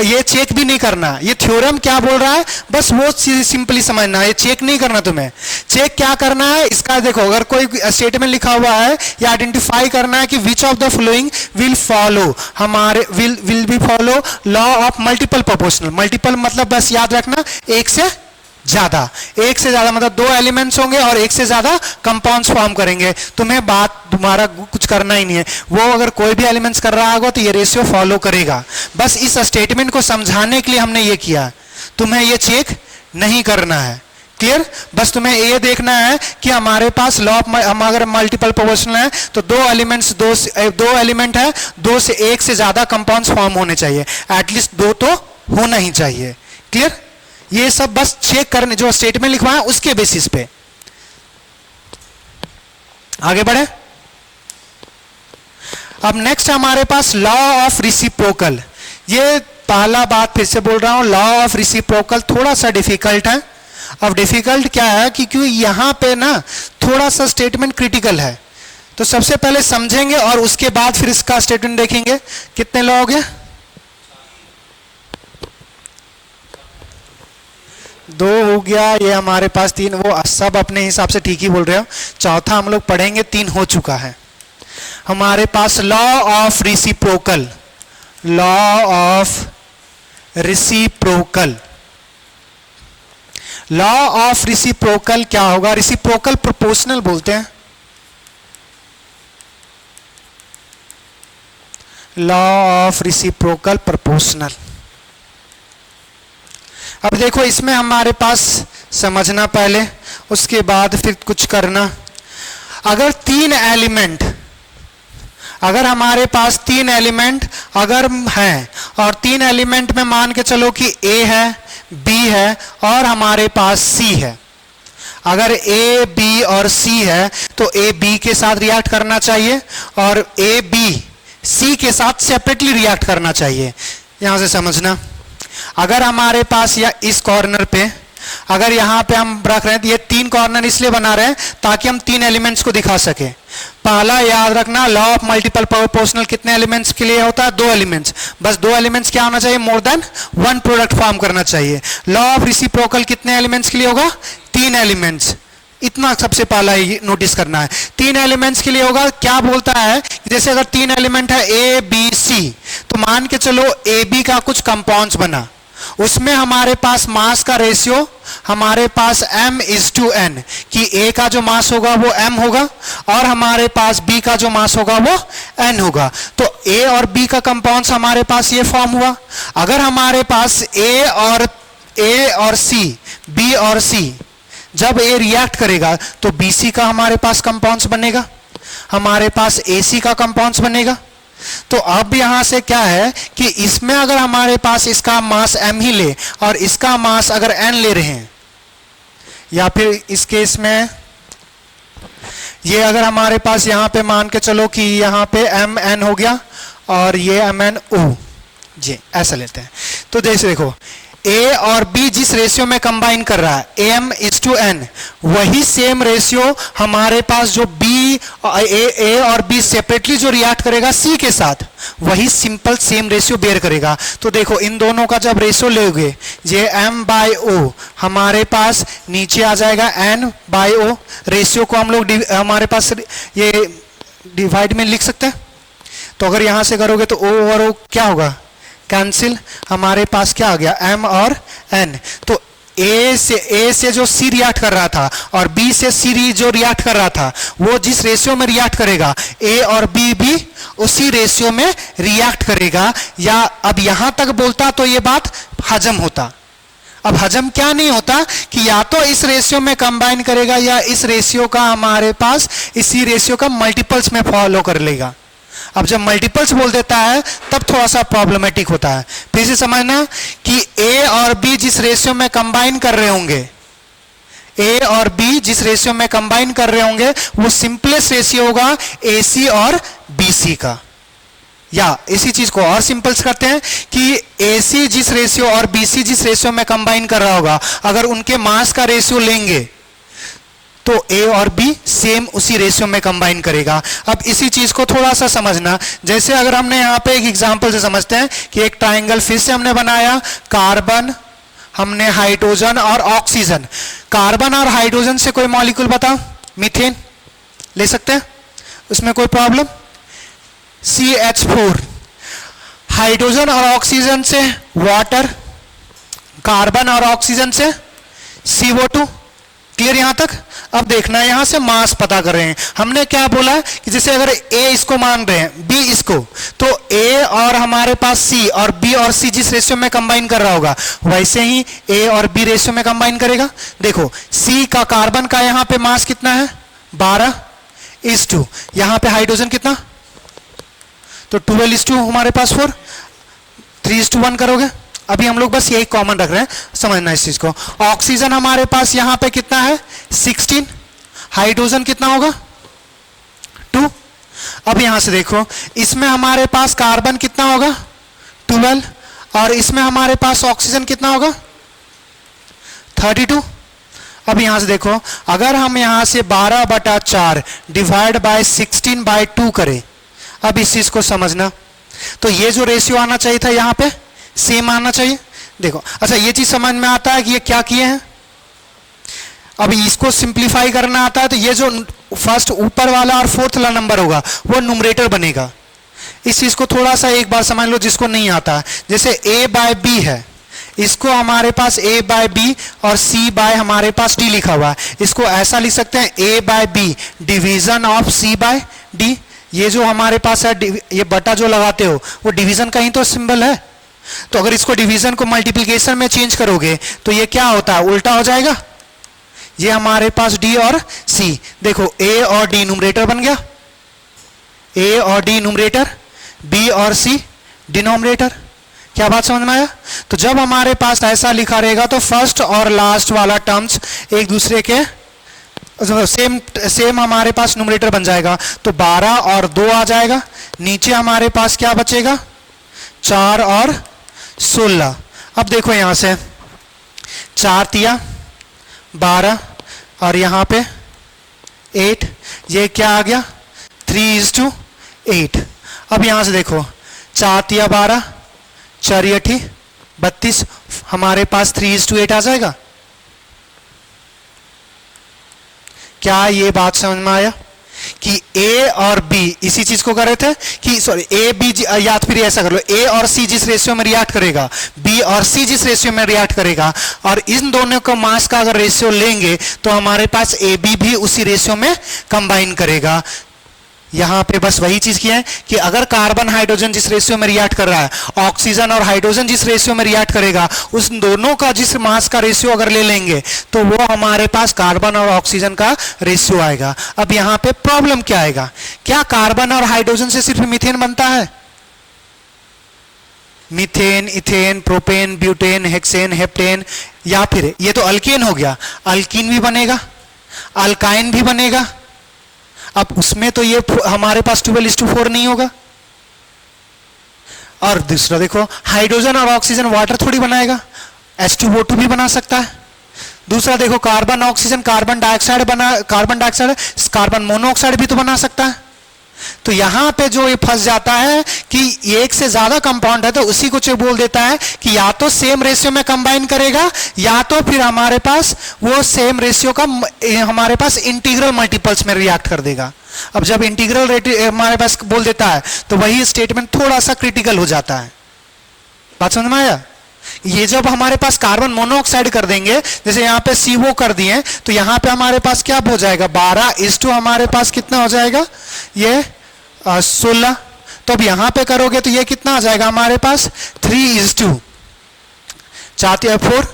ये चेक भी नहीं करना, ये थ्योरम क्या बोल रहा है बस वो सिंपली समझना है, ये चेक नहीं करना तुम्हें। चेक क्या करना है इसका, देखो अगर कोई स्टेटमेंट लिखा हुआ है या आइडेंटिफाई करना है कि which of the following will follow, हमारे will be follow law of multiple proportional. Multiple मतलब बस याद रखना एक से ज्यादा, एक से ज्यादा मतलब 2 एलिमेंट्स होंगे और एक से ज्यादा कंपाउंड्स फॉर्म करेंगे। तुम्हें बात तुम्हारा कुछ करना ही नहीं है, वो अगर कोई भी एलिमेंट्स कर रहा होगा तो ये रेशियो फॉलो करेगा। बस इस स्टेटमेंट को समझाने के लिए हमने ये किया, तुम्हें ये चेक नहीं करना है। क्लियर? बस तुम्हें ये देखना है कि हमारे पास लॉ ऑफ, हम अगर मल्टीपल प्रोपोर्शनल है तो 2 एलिमेंट है, 2 से 1 से ज्यादा कंपाउंड्स फॉर्म होने चाहिए, एटलीस्ट 2 तो होना ही चाहिए। क्लियर? ये सब बस चेक करने, जो स्टेटमेंट लिखवाया उसके बेसिस पे। आगे बढ़े। अब नेक्स्ट हमारे पास लॉ ऑफ रिसिप्रोकल। ये पहला बात फिर से बोल रहा हूं, लॉ ऑफ रिसिप्रोकल थोड़ा सा डिफिकल्ट है। अब डिफिकल्ट क्या है कि क्यों यहां पे ना थोड़ा सा स्टेटमेंट क्रिटिकल है, तो सबसे पहले समझेंगे और उसके बाद फिर इसका स्टेटमेंट देखेंगे। कितने लॉ हो गए? 2 हो गया, ये हमारे पास 3, वो सब अपने हिसाब से ठीक ही बोल रहे हो। चौथा हम लोग पढ़ेंगे, 3 हो चुका है हमारे पास। Law of reciprocal, law of reciprocal, law of reciprocal क्या होगा? रिसिप्रोकल प्रोपोर्शनल बोलते हैं, लॉ ऑफ रिसिप्रोकल प्रोपोर्शनल। अब देखो इसमें हमारे पास समझना पहले, उसके बाद फिर कुछ करना। अगर 3 एलिमेंट, अगर हमारे पास 3 एलिमेंट अगर हैं और 3 एलिमेंट में मान के चलो कि A है, B है और हमारे पास C है। अगर A, B और C है तो A B के साथ रिएक्ट करना चाहिए और A B C के साथ सेपरेटली रिएक्ट करना चाहिए। यहां से समझना, अगर हमारे पास या इस कॉर्नर पे, अगर यहां पे हम रख रहे हैं, ये 3 कॉर्नर इसलिए बना रहे हैं ताकि हम 3 एलिमेंट्स को दिखा सके। पहला याद रखना, लॉ ऑफ मल्टीपल प्रोपोर्शनल कितने एलिमेंट्स के लिए होता है? 2 एलिमेंट्स। बस 2 एलिमेंट्स क्या होना चाहिए? मोर देन 1 प्रोडक्ट फॉर्म करना चाहिए। लॉ ऑफ रिसिप्रोकल कितने एलिमेंट्स के लिए होगा? 3 एलिमेंट्स। इतना सबसे पहला ही नोटिस करना है, 3 एलिमेंट्स के लिए होगा। क्या बोलता है, जैसे अगर 3 एलिमेंट है A, B, C, तो मान के चलो A, B का कुछ कंपाउंड्स बना उसमें हमारे पास मास का रेशियो हमारे पास m/n, कि A का जो मास होगा वो m होगा और हमारे पास B का जो मास होगा वो n होगा। तो A और B का कंपाउंड्स हमारे पास ये फॉर्म हुआ। अगर हमारे पास A और C, B और C, जब A रिएक्ट करेगा तो BC का हमारे पास कंपाउंड्स बनेगा, हमारे पास AC का कंपाउंड्स बनेगा। तो अब यहां से क्या है कि इसमें अगर हमारे पास इसका मास m ही ले और इसका मास अगर n ले रहे हैं, या फिर इस केस में ये अगर हमारे पास यहां पे मान के चलो कि यहां पे mn हो गया और ये mno, जी ऐसा लेते हैं। तो जैसे देखो A और B जिस रेशियो में कंबाइन कर रहा है m/n, वही सेम रेशियो हमारे पास जो A और B सेपरेटली जो रिएक्ट करेगा C के साथ, वही सिंपल सेम रेशियो बेयर करेगा। तो देखो इन दोनों का जब रेशियो लोगे, ये m/o हमारे पास नीचे आ जाएगा n/o। रेशियो को हम लोग हमारे पास ये डिवाइड में लिख सकते हैं। तो अगर यहां से करोगे तो O और O क्या होगा, कैंसिल, हमारे पास क्या आ गया m और n। तो A से जो C रिएक्ट कर रहा था और B से C जो रिएक्ट कर रहा था, वो जिस रेशियो में रिएक्ट करेगा A और B भी उसी रेशियो में रिएक्ट करेगा। या अब यहां तक बोलता तो ये बात हजम होता। अब हजम क्या नहीं होता कि या तो इस रेशियो में कंबाइन करेगा या इस रेशियो का हमारे पास इसी रेशियो का मल्टीपल्स में फॉलो कर लेगा। अब जब मल्टीपल्स बोल देता है तब थोड़ा सा प्रॉब्लमेटिक होता है। फिर से समझना कि A और B जिस रेशियो में कंबाइन कर रहे होंगे, A और B जिस रेशियो में कंबाइन कर रहे होंगे वो सिंपलेस्ट रेशियो होगा AC और BC का। या इसी चीज को और सिंपल्स करते हैं कि AC जिस रेशियो और BC जिस रेशियो में कंबाइन कर रहा होगा, अगर उनके मास का रेशियो लेंगे तो A और B सेम उसी रेशियो में कंबाइन करेगा। अब इसी चीज को थोड़ा सा समझना, जैसे अगर हमने यहाँ पे एक एग्जांपल से समझते हैं कि एक ट्रायंगल फिर से हमने बनाया, कार्बन, हमने हाइड्रोजन और ऑक्सीजन। कार्बन और हाइड्रोजन से कोई मॉलिक्यूल बताओ, मीथेन ले सकते हैं, उसमें कोई प्रॉब्लम, CH4। हाइड्रोजन और ऑक्सीजन से वाटर, कार्बन और ऑक्सीजन से CO2। क्लियर यहां तक? अब देखना है यहां से मास पता कर रहे हैं। हमने क्या बोला कि जैसे अगर A इसको मान रहे हैं, B इसको, तो A और हमारे पास C और B और C जिस रेशियो में कंबाइन कर रहा होगा वैसे ही A और B रेशियो में कंबाइन करेगा। देखो C का कार्बन का यहां पे मास कितना है, 12:2। यहां पे हाइड्रोजन कितना, तो 12:2 हमारे पास 4, 3:1 करोगे। अभी हम लोग बस यही कॉमन रख रहे हैं, समझना इस चीज को। ऑक्सीजन हमारे पास यहां पे कितना है, 16। हाइड्रोजन कितना होगा, 2। अब यहां से देखो इसमें हमारे पास कार्बन कितना होगा, 12, और इसमें हमारे पास ऑक्सीजन कितना होगा, 32। अब यहां से देखो अगर हम यहां से 12/4 डिवाइड बाय 16/2 करें, अब इस चीज को समझना, तो ये जो रेशियो आना चाहिए था यहां पे सेम आना चाहिए। देखो अच्छा ये चीज समझ में आता है कि ये क्या किए हैं। अब इसको सिंप्लीफाई करना आता है तो ये जो फर्स्ट ऊपर वाला और फोर्थ वाला नंबर होगा वो न्यूमरेटर बनेगा। इस चीज को थोड़ा सा एक बार समझ लो जिसको नहीं आता। जैसे A/B है, इसको हमारे पास A/B और C/ हमारे पास D लिखा हुआ है, इसको ऐसा लिख सकते हैं A/B डिवीजन ऑफ C/D। ये जो हमारे पास है ये बटा जो लगाते हो वो डिवीजन का ही तो सिंबल है। तो अगर इसको डिवीजन को मल्टीप्लिकेशन में चेंज करोगे तो ये क्या होता है, उल्टा हो जाएगा। ये हमारे पास D और C, देखो A और D न्यूमरेटर बन गया, A और D न्यूमरेटर, B और C डिनोमिनेटर। क्या बात समझ में आया? तो जब हमारे पास ऐसा लिखा रहेगा तो फर्स्ट और लास्ट वाला टर्म्स एक दूसरे के सेम हमारे पास न्यूमरेटर बन जाएगा। तो 12 और 2 आ जाएगा, नीचे हमारे पास क्या बचेगा, 4 और 16। अब देखो यहां से 4×3 12 और यहां पे 8, ये क्या आ गया 3:8। अब यहां से देखो 4×3 12, 4×8 32, हमारे पास 3:8 आ जाएगा। क्या ये बात समझ में आया? कि A और B इसी चीज को कर रहे थे कि सॉरी A B या तो फिर ऐसा कर लो, A और C जिस रेशियो में रिएक्ट करेगा, B और C जिस रेशियो में रिएक्ट करेगा, और इन दोनों को मास का अगर रेशियो लेंगे तो हमारे पास AB भी उसी रेशियो में कंबाइन करेगा। यहां पे बस वही चीज की है कि अगर कार्बन हाइड्रोजन जिस रेशियो में रिएक्ट कर रहा है, ऑक्सीजन और हाइड्रोजन जिस रेशियो में रिएक्ट करेगा, उस दोनों का जिस मास का रेशियो अगर ले लेंगे तो वो हमारे पास कार्बन और ऑक्सीजन का रेशियो आएगा। अब यहां पे प्रॉब्लम क्या आएगा, क्या कार्बन और हाइड्रोजन से सिर्फ मीथेन बनता है? Methane, ethane, propane, butane, hexane, heptane, या फिर ये तो अल्केन हो गया, अल्कीन भी बनेगा, अल्काइन भी बनेगा। अब उसमें तो ये हमारे पास 12:4 नहीं होगा। और दूसरा देखो, हाइड्रोजन और ऑक्सीजन वाटर थोड़ी बनाएगा, H2O2 भी बना सकता है। दूसरा देखो, carbon oxygen carbon dioxide carbon monoxide भी तो बना सकता है। तो यहां पे जो ये फंस जाता है कि एक से ज्यादा कंपाउंड है तो उसी को बोल देता है कि या तो सेम रेशियो में कंबाइन करेगा या तो फिर हमारे पास वो सेम रेशियो का हमारे पास इंटीग्रल मल्टीपल्स में रिएक्ट कर देगा। अब जब इंटीग्रल हमारे पास बोल देता है तो वही स्टेटमेंट थोड़ा सा क्रिटिकल हो जाता है। बात समझ में आया? ये जब हमारे पास कार्बन मोनोऑक्साइड कर देंगे, जैसे यहां पे CO कर दिए, तो यहां पे हमारे पास क्या हो जाएगा, 12:, हमारे पास कितना हो जाएगा, ये 16। तो अब यहां पे करोगे तो ये कितना आ जाएगा हमारे पास, 3:2, 4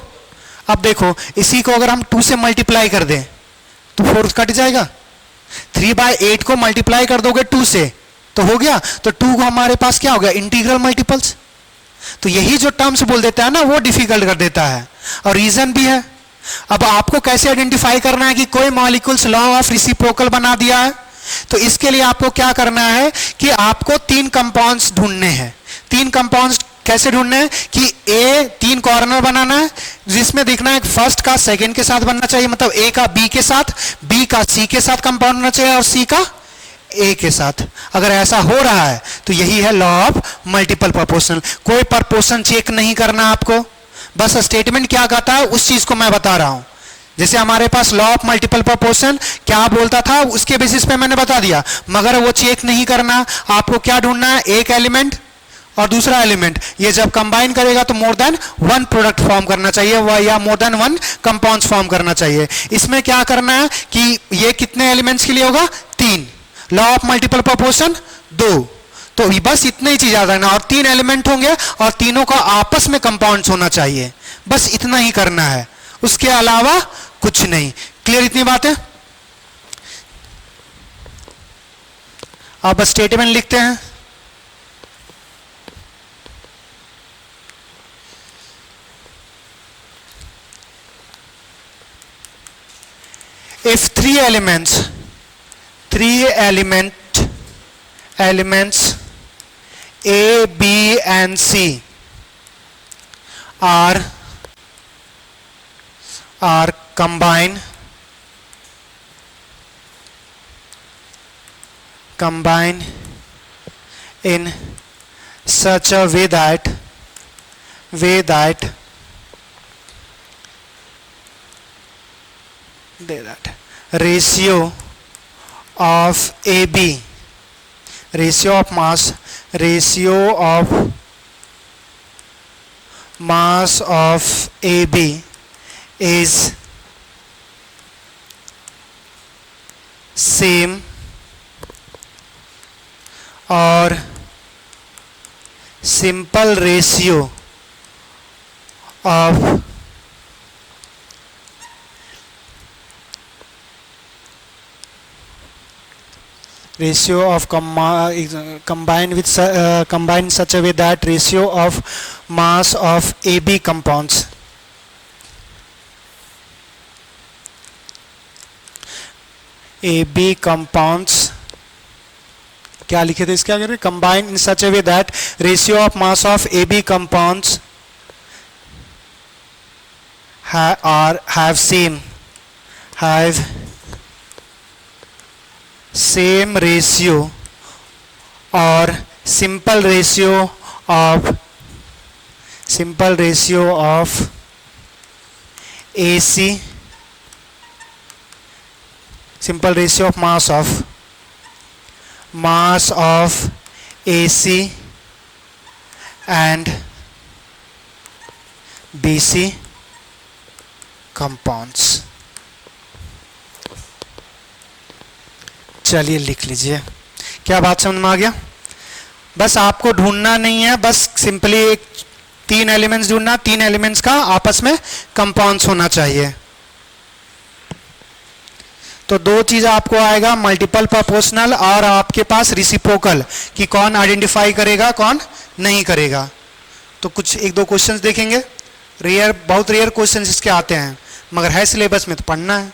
अब देखो इसी को अगर हम 2 से मल्टीप्लाई कर दें तो 4 कट जाएगा। 3/8 को मल्टीप्लाई कर दोगे 2 से तो हो गया, तो 2 को हमारे पास क्या हो गया, इंटीग्रल मल्टीपल्स। तो यही जो टर्म्स बोल देता है ना, वो डिफिकल्ट कर देता है, और रीजन भी है। अब आपको कैसे आइडेंटिफाई करना है कि कोई मॉलिक्यूल्स लॉ ऑफ रेसिप्रोकल बना दिया है, तो इसके लिए आपको क्या करना है कि आपको 3 कंपाउंड्स ढूंढने हैं। 3 कंपाउंड्स कैसे ढूंढने हैं कि A 3 कॉर्नर बनाना है, जिसमें देखना है फर्स्ट का सेकंड के साथ बनना चाहिए, मतलब A का B के साथ, B का C के साथ कंपाउंड होना चाहिए और C का A के साथ। अगर ऐसा हो रहा है तो यही है लॉ ऑफ मल्टीपल प्रोपोर्शनल। कोई प्रोपोर्शन चेक नहीं करना आपको, बस स्टेटमेंट क्या कहता है उस चीज को मैं बता रहा हूं। जैसे हमारे पास लॉ ऑफ मल्टीपल प्रोपोर्शन क्या बोलता था उसके बेसिस पे मैंने बता दिया, मगर वो चेक नहीं करना। आपको क्या ढूंढना है, एक एलिमेंट और दूसरा एलिमेंट, ये जब कंबाइन करेगा तो मोर देन 1 प्रोडक्ट फॉर्म करना चाहिए या मोर देन 1 कंपाउंड्स फॉर्म करना चाहिए। इसमें क्या करना है कि ये कितने एलिमेंट्स के लिए होगा, 3। Law of multiple proportion 2। तो बस इतनी ही चीज याद रखना, और 3 एलिमेंट होंगे और तीनों का आपस में कंपाउंड्स होना चाहिए, बस इतना ही करना है, उसके अलावा कुछ नहीं। क्लियर इतनी बात है? आप बस स्टेटमेंट लिखते हैं। If 3 elements A, B and C are combined in such a way that ratio of AB, ratio of mass of AB is same or simple ratio of combined in such a way that ratio of mass of AB compounds क्या लिखे थे इसके आगे, combined in such a way that ratio of mass of AB compounds have same ratio or simple ratio of AC, simple ratio of mass of mass of AC and BC compounds। चलिए लिख लीजिए। क्या बात समझ में आ गया? बस आपको ढूंढना नहीं है, बस सिंपली एक 3 एलिमेंट्स ढूंढना, 3 एलिमेंट्स का आपस में कंपाउंड्स होना चाहिए। तो 2 चीज आपको आएगा, मल्टीपल प्रोपोर्शनल और आपके पास रिसिप्रोकल, कि कौन आइडेंटिफाई करेगा कौन नहीं करेगा। तो कुछ 1-2 क्वेश्चंस देखेंगे। रेयर, बहुत रेयर क्वेश्चंस इसके आते हैं, मगर है सिलेबस में तो पढ़ना है।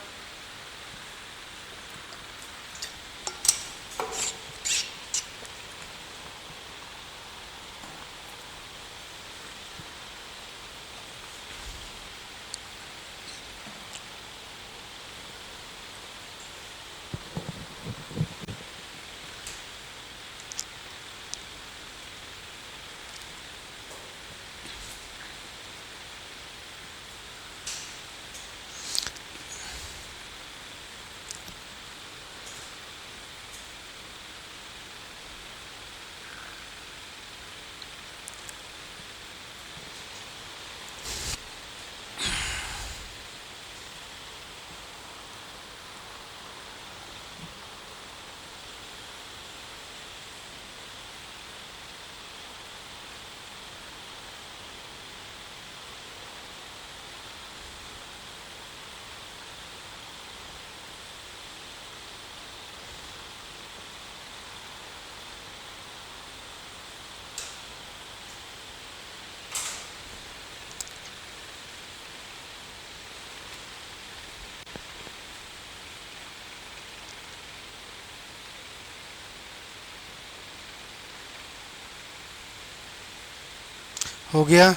हो गया?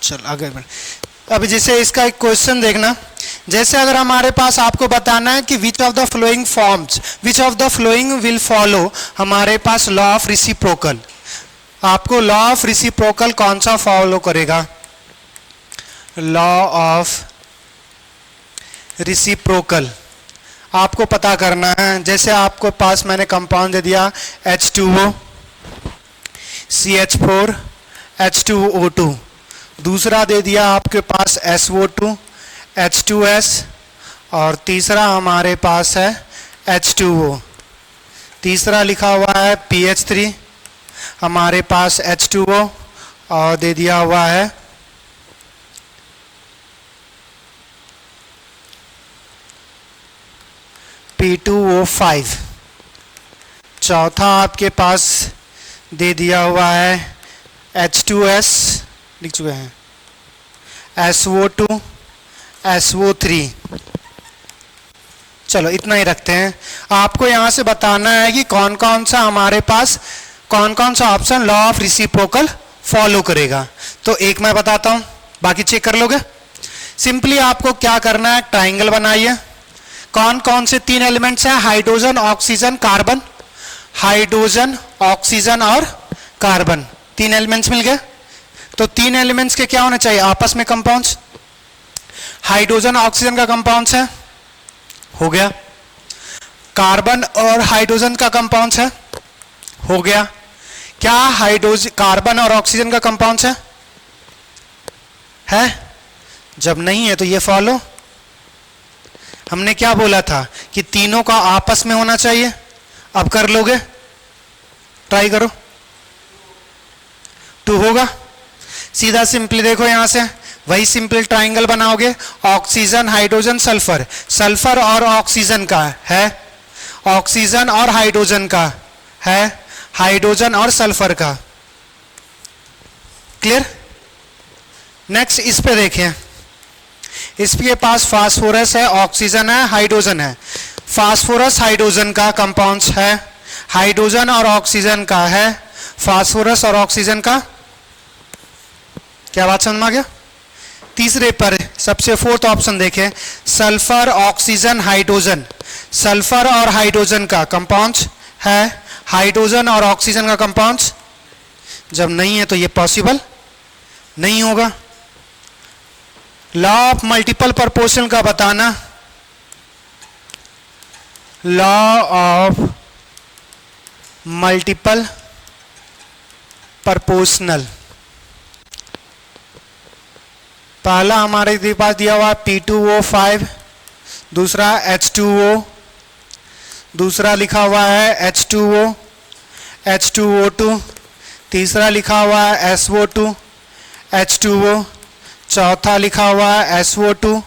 चल आगे बढ़। अब जैसे इसका एक क्वेश्चन देखना, जैसे अगर हमारे पास आपको बताना है कि which of the flowing forms, which of the flowing will follow हमारे पास लॉ ऑफ रिसिप्रोकल, आपको लॉ ऑफ रिसिप्रोकल कौन सा फॉलो करेगा? लॉ ऑफ रिसिप्रोकल आपको पता करना है। जैसे आपको पास मैंने कंपाउंड दे दिया H2O CH4 H2O2, दूसरा दे दिया आपके पास SO2 H2S, और तीसरा हमारे पास है H2O, तीसरा लिखा हुआ है PH3, हमारे पास H2O, और दे दिया हुआ है P2O5, चौथा आपके पास दे दिया हुआ है H2S, लिख चुके हैं, SO2 SO3। चलो इतना ही रखते हैं। आपको यहां से बताना है कि कौन कौन सा हमारे पास, कौन कौन सा option law of reciprocal follow करेगा। तो एक मैं बताता हूं, बाकी चेक कर लोगे। सिंपली आपको क्या करना है, ट्राइंगल बनाइए। कौन कौन से 3 एलिमेंट्स हैं? Hydrogen oxygen carbon, hydrogen oxygen और कार्बन, 3 एलिमेंट्स मिल गए। तो 3 एलिमेंट्स के क्या होने चाहिए आपस में कंपाउंड्स? हाइड्रोजन ऑक्सीजन का कंपाउंड्स है, हो गया। कार्बन और हाइड्रोजन का कंपाउंड्स है, हो गया। क्या हाइड्रोजन कार्बन और ऑक्सीजन का कंपाउंड्स है? जब नहीं है तो ये फॉलो। हमने क्या बोला था कि तीनों का आपस में होना चाहिए। अब कर लोगे, ट्राई करो। 2 होगा। सीधा सिंपली देखो यहां से वही सिंपल ट्राइंगल बनाओगे, ऑक्सीजन हाइड्रोजन सल्फर, सल्फर और ऑक्सीजन का है, ऑक्सीजन और हाइड्रोजन का है, हाइड्रोजन और सल्फर का। क्लियर? नेक्स्ट इस पे देखें, इसके पास फास्फोरस है, ऑक्सीजन है, हाइड्रोजन है। फास्फोरस हाइड्रोजन का कंपाउंड्स है, हाइड्रोजन और ऑक्सीजन का है, फास्फोरस और ऑक्सीजन का। क्या बात समझ में आ गया? तीसरे पर सबसे 4th ऑप्शन देखें, सल्फर ऑक्सीजन हाइड्रोजन, सल्फर और हाइड्रोजन का कंपाउंड्स है, हाइड्रोजन और ऑक्सीजन का कंपाउंड्स। जब नहीं है तो ये पॉसिबल नहीं होगा। लॉ ऑफ मल्टीपल प्रोपोर्शन का बताना, लॉ ऑफ मल्टीपल प्रोपोर्शनल। पहला हमारे पास दिया हुआ P2O5, दूसरा H2O, दूसरा लिखा हुआ है H2O, H2O2, तीसरा लिखा हुआ है SO2, H2O, चौथा लिखा हुआ है SO2,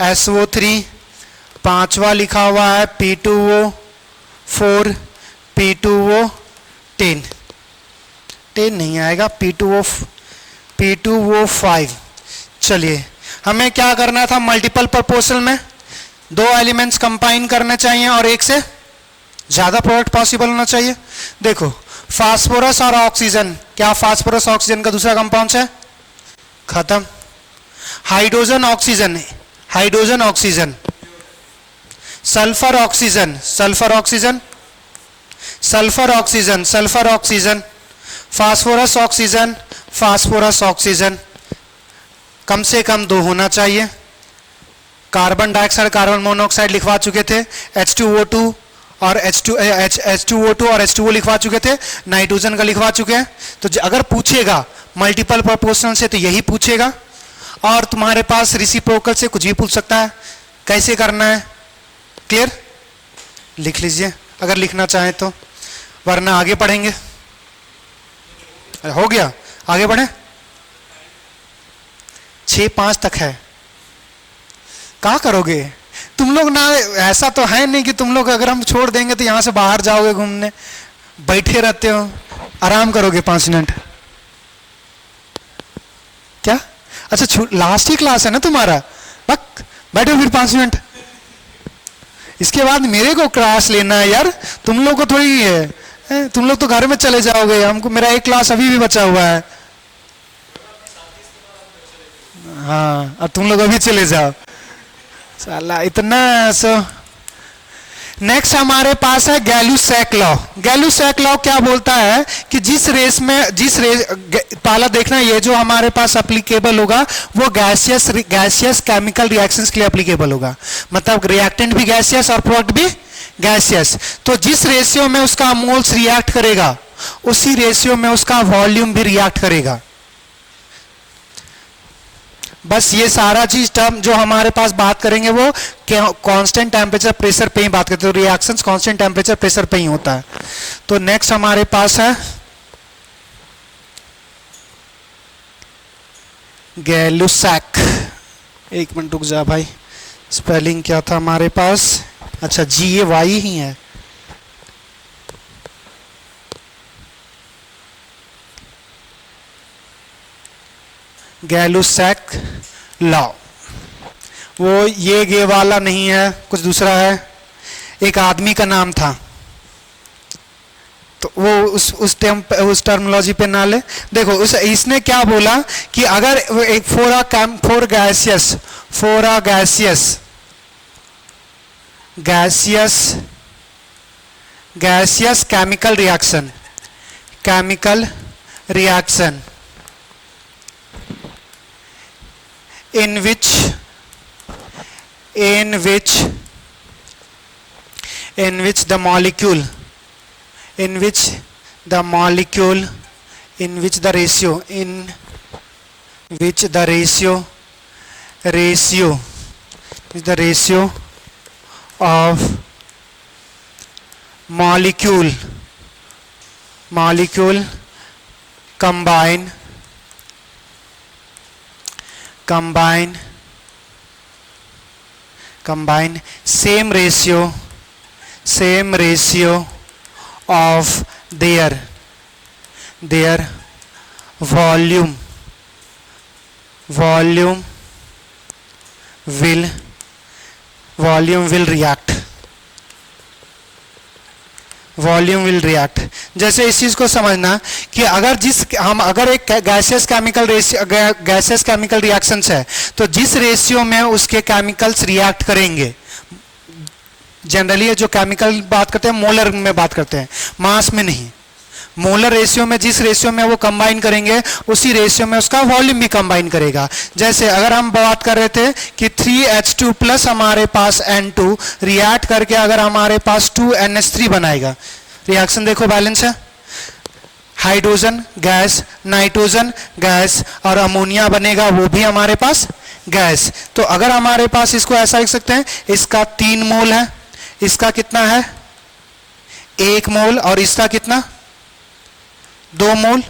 SO3, पांचवा लिखा हुआ है P2O4, P2O10, 10 नहीं आएगा, P2O5। चलिए हमें क्या करना था, मल्टीपल प्रोपोर्शनल में दो एलिमेंट्स कंबाइन करने चाहिए और एक से ज्यादा प्रोडक्ट पॉसिबल होना चाहिए। देखो फास्फोरस और ऑक्सीजन, क्या फास्फोरस ऑक्सीजन का दूसरा कंपाउंड है? खत्म। Hydrogen oxygen, hydrogen oxygen, sulphur oxygen, sulphur oxygen, sulphur oxygen, sulphur oxygen, phosphorus oxygen, phosphorus oxygen, कम से कम दो होना चाहिए। कार्बन डाइऑक्साइड, कार्बन मोनोऑक्साइड लिखवा चुके थे, H2O2 और H2O2 और H2O लिखवा चुके थे, नाइट्रोजन का लिखवा चुके हैं। तो अगर पूछेगा मल्टीपल प्रोपोर्शनल से तो यही पूछेगा, और तुम्हारे पास रेसिप्रोकल से कुछ भी पूछ सकता है। कैसे करना है क्लियर? लिख लीजिए अगर लिखना चाहें तो, वरना आगे पढ़ेंगे। हो गया, आगे बढ़े। 6-5 तक है, क्या करोगे तुम लोग ना? ऐसा तो है नहीं कि तुम लोग अगर हम छोड़ देंगे तो यहां से बाहर जाओगे घूमने, बैठे रहते हो, आराम करोगे 5 मिनट क्या? अच्छा लास्ट ही क्लास है ना तुम्हारा, बैठो फिर 5 मिनट। इसके बाद मेरे को क्लास लेना है यार, तुम लोग को थोड़ी है, तुम लोग तो घर में चले जाओगे, हमको मेरा एक क्लास अभी भी बचा हुआ है। हाँ, और तुम लोग अभी चले जाओ, साला इतना सो। नेक्स्ट हमारे पास है गैलू-सैक लॉ। गैलू-सैक लॉ क्या बोलता है कि जिस रेस पहला देखना, ये जो हमारे पास एप्लीकेबल होगा वो गैसियस केमिकल रिएक्शंस के लिए एप्लीकेबल होगा, मतलब रिएक्टेंट भी गैसियस और प्रोडक्ट भी गैसियस। तो जिस रेशियो में उसका मोल्स रिएक्ट करेगा उसी रेशियो में उसका वॉल्यूम भी रिएक्ट करेगा। बस ये सारा चीज टर्म जो हमारे पास बात करेंगे वो कांस्टेंट टेम्परेचर प्रेशर पे ही बात करते हैं, तो रिएक्शंस कांस्टेंट टेम्परेचर प्रेशर पे ही होता है। तो नेक्स्ट हमारे पास है गैलू-सैक। एक मिनट रुक जा भाई, स्पेलिंग क्या था हमारे पास? अच्छा GAY ही है। गैलू-सैक लॉ, वो ये गे वाला नहीं है, कुछ दूसरा है, एक आदमी का नाम था, तो वो उस टर्मिनोलॉजी पे ना ले। देखो इसने क्या बोला कि अगर एक four gaseous chemical reaction in which the molecule in which the ratio of molecule combine same ratio of their volume will react। जैसे इस चीज को समझना कि अगर एक गैसियस केमिकल रिएक्शंस है तो जिस रेशियो में उसके केमिकल्स रिएक्ट करेंगे, जनरली जो केमिकल बात करते हैं मोलर में बात करते हैं, मास में नहीं, मोलर रेशियो में जिस रेशियो में वो कंबाइन करेंगे उसी रेशियो में उसका वॉल्यूम भी कंबाइन करेगा। जैसे अगर हम बात कर रहे थे कि 3H2 प्लस हमारे पास N2 रिएक्ट करके अगर हमारे पास 2NH3 बनाएगा, रिएक्शन देखो बैलेंस है, हाइड्रोजन गैस, नाइट्रोजन गैस और अमोनिया बनेगा वो भी हमारे पास गैस। तो अगर हमारे पास इसको ऐसा लिख सकते हैं, इसका 3 मोल है, इसका कितना है 1 मोल और इसका कितना 2 मोल।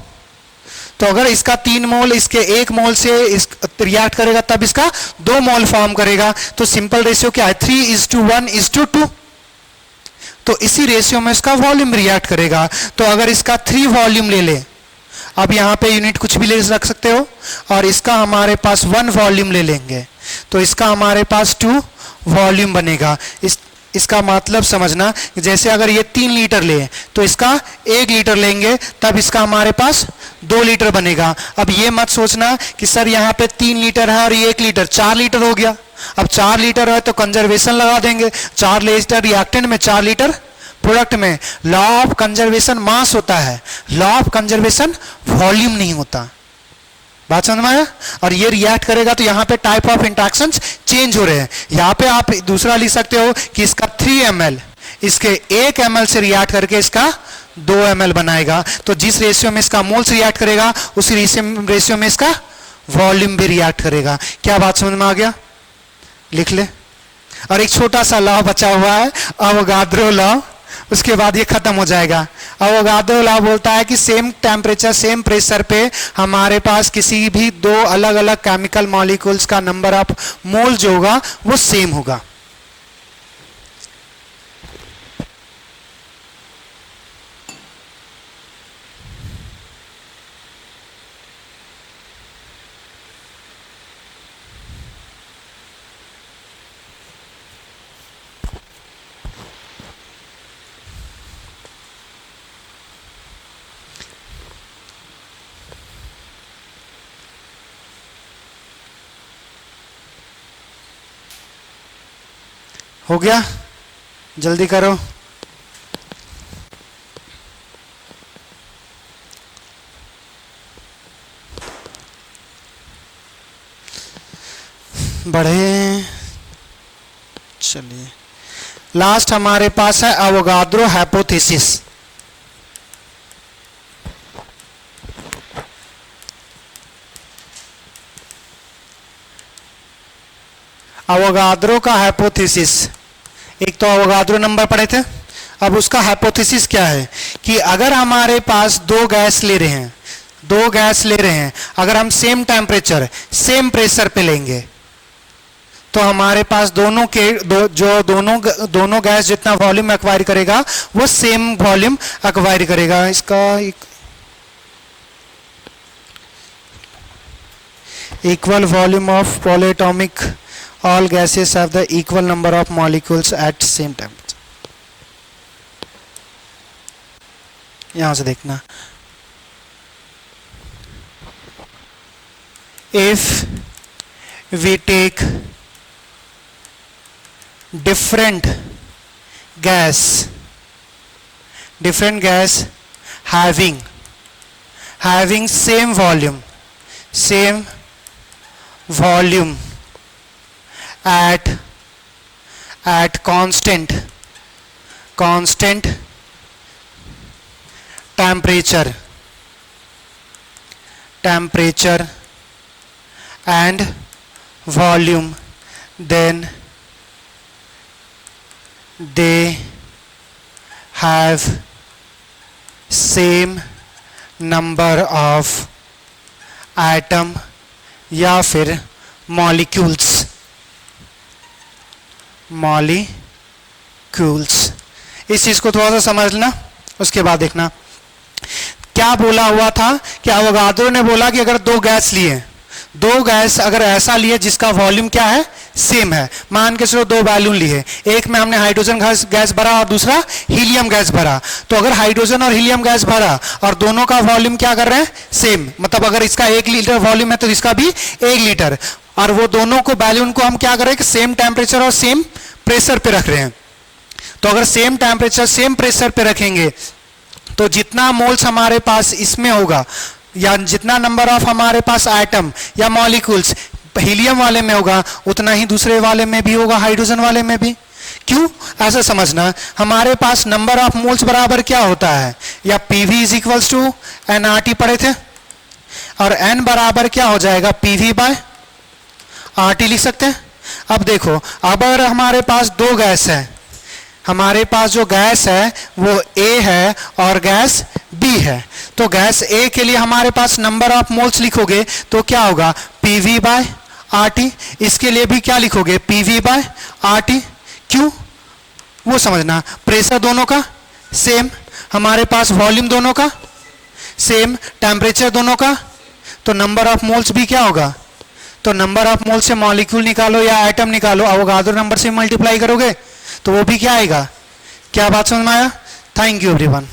तो अगर इसका 3 मोल इसके 1 मोल से इस रिएक्ट करेगा तब इसका 2 मोल फॉर्म करेगा। तो सिंपल रेशियो क्या है 3:1:2। तो इसी रेशियो में इसका वॉल्यूम रिएक्ट करेगा। तो अगर इसका 3 वॉल्यूम ले ले, अब यहाँ पे यूनिट कुछ भी ले रख सकते हो, और इसका हमारे पास 1 वॉल्यूम ले लेंगे तो इसका हमारे पास 2 वॉल्यूम बनेगा। इसका मतलब समझना, जैसे अगर ये 3 लीटर ले तो इसका 1 लीटर लेंगे तब इसका हमारे पास 2 लीटर बनेगा। अब ये मत सोचना कि सर यहाँ पे 3 लीटर है और ये 1 लीटर 4 लीटर हो गया। अब 4 लीटर है तो कंजर्वेशन लगा देंगे, 4 लीटर रिएक्टेंट में 4 लीटर प्रोडक्ट में। लॉ ऑफ कंजर्वेशन मास होता है, लॉ ऑफ कंजर्वेशन वॉल्यूम नहीं होता। बात समझ में आया? और ये रिएक्ट करेगा तो यहाँ पे टाइप ऑफ इंटरेक्शंस चेंज हो रहे हैं। यहाँ पे आप दूसरा लिख सकते हो कि इसका 3 ml इसके 1 ml से रिएक्ट करके इसका 2 ml बनाएगा। तो जिस रेशियो में इसका मोल्स रिएक्ट करेगा उसी रेशियो में इसका वॉल्यूम भी रिएक्ट करेगा। क्या बात समझ में आ गया? लिख ले। और एक छोटा सा लॉ बचा हुआ है, अवोगाद्रो लॉ, उसके बाद ये खत्म हो जाएगा। अवोगाद्रो लॉ बोलता है कि सेम टेम्परेचर सेम प्रेशर पे हमारे पास किसी भी 2 अलग अलग केमिकल मॉलिक्यूल्स का नंबर ऑफ मोल जो होगा वो सेम होगा। हो गया? जल्दी करो। बढ़े, चलिए लास्ट हमारे पास है अवोगाद्रो हाइपोथेसिस। अवोगाद्रो का हाइपोथेसिस, एक तो अवोगाद्रो नंबर पढ़े थे, अब उसका हाइपोथेसिस क्या है कि अगर हमारे पास 2 गैस ले रहे हैं, अगर हम सेम टेम्परेचर सेम प्रेशर पे लेंगे तो हमारे पास दोनों गैस जितना वॉल्यूम एक्वायर करेगा वो सेम वॉल्यूम एक्वायर करेगा। इसका equal volume of polyatomic all gases have the equal number of molecules at same temperature। यहां से देखना, if we take different gas having same volume at constant temperature and volume, then they have same number of atom या फिर molecules. इस चीज को थोड़ा सा समझना, उसके बाद देखना क्या बोला हुआ था कि अवोगाद्रो ने बोला कि अगर 2 गैस अगर ऐसा लिए जिसका वॉल्यूम क्या है सेम है, मान के चलो 2 बैलून लिए, एक में हमने हाइड्रोजन गैस भरा और दूसरा हीलियम गैस भरा। तो अगर हाइड्रोजन और हीलियम गैस भरा और दोनों का वॉल्यूम क्या कर रहे हैं सेम, मतलब अगर इसका 1 लीटर वॉल्यूम है तो इसका भी 1 लीटर, और वो दोनों को बैलून को हम क्या कर रहे हैं कि सेम टेम्परेचर और सेम प्रेशर पे रख रहे हैं। तो अगर सेम टेम्परेचर सेम प्रेशर पे रखेंगे तो जितना मोल्स हमारे पास इसमें होगा या जितना नंबर ऑफ हमारे पास एटम या मॉलिक्यूल्स हीलियम वाले में होगा उतना ही दूसरे वाले में भी होगा, हाइड्रोजन वाले में भी। क्यों? ऐसा समझना, हमारे पास नंबर ऑफ मोल्स बराबर क्या होता है, या PV is equals to N R T पढ़े थे, और एन बराबर क्या हो जाएगा, पीवी बाय आर टी लिख सकते हैं। अब देखो, अब अगर हमारे पास दो गैस है, हमारे पास जो गैस है वो ए है और गैस बी है, तो गैस ए के लिए हमारे पास नंबर ऑफ मोल्स लिखोगे तो क्या होगा, पीवी बाय आर टी। इसके लिए भी क्या लिखोगे, पीवी बाय आर टी। क्यों? वो समझना, प्रेशर दोनों का सेम, हमारे पास वॉल्यूम दोनों का सेम, टेम्परेचर दोनों का, तो नंबर ऑफ मोल्स भी क्या होगा, तो नंबर ऑफ मोल्स से मॉलिक्यूल निकालो या एटम निकालो, अवोगाद्रो नंबर से मल्टीप्लाई करोगे तो वो भी क्या आएगा। क्या बात समझ में आया? Thank you everyone.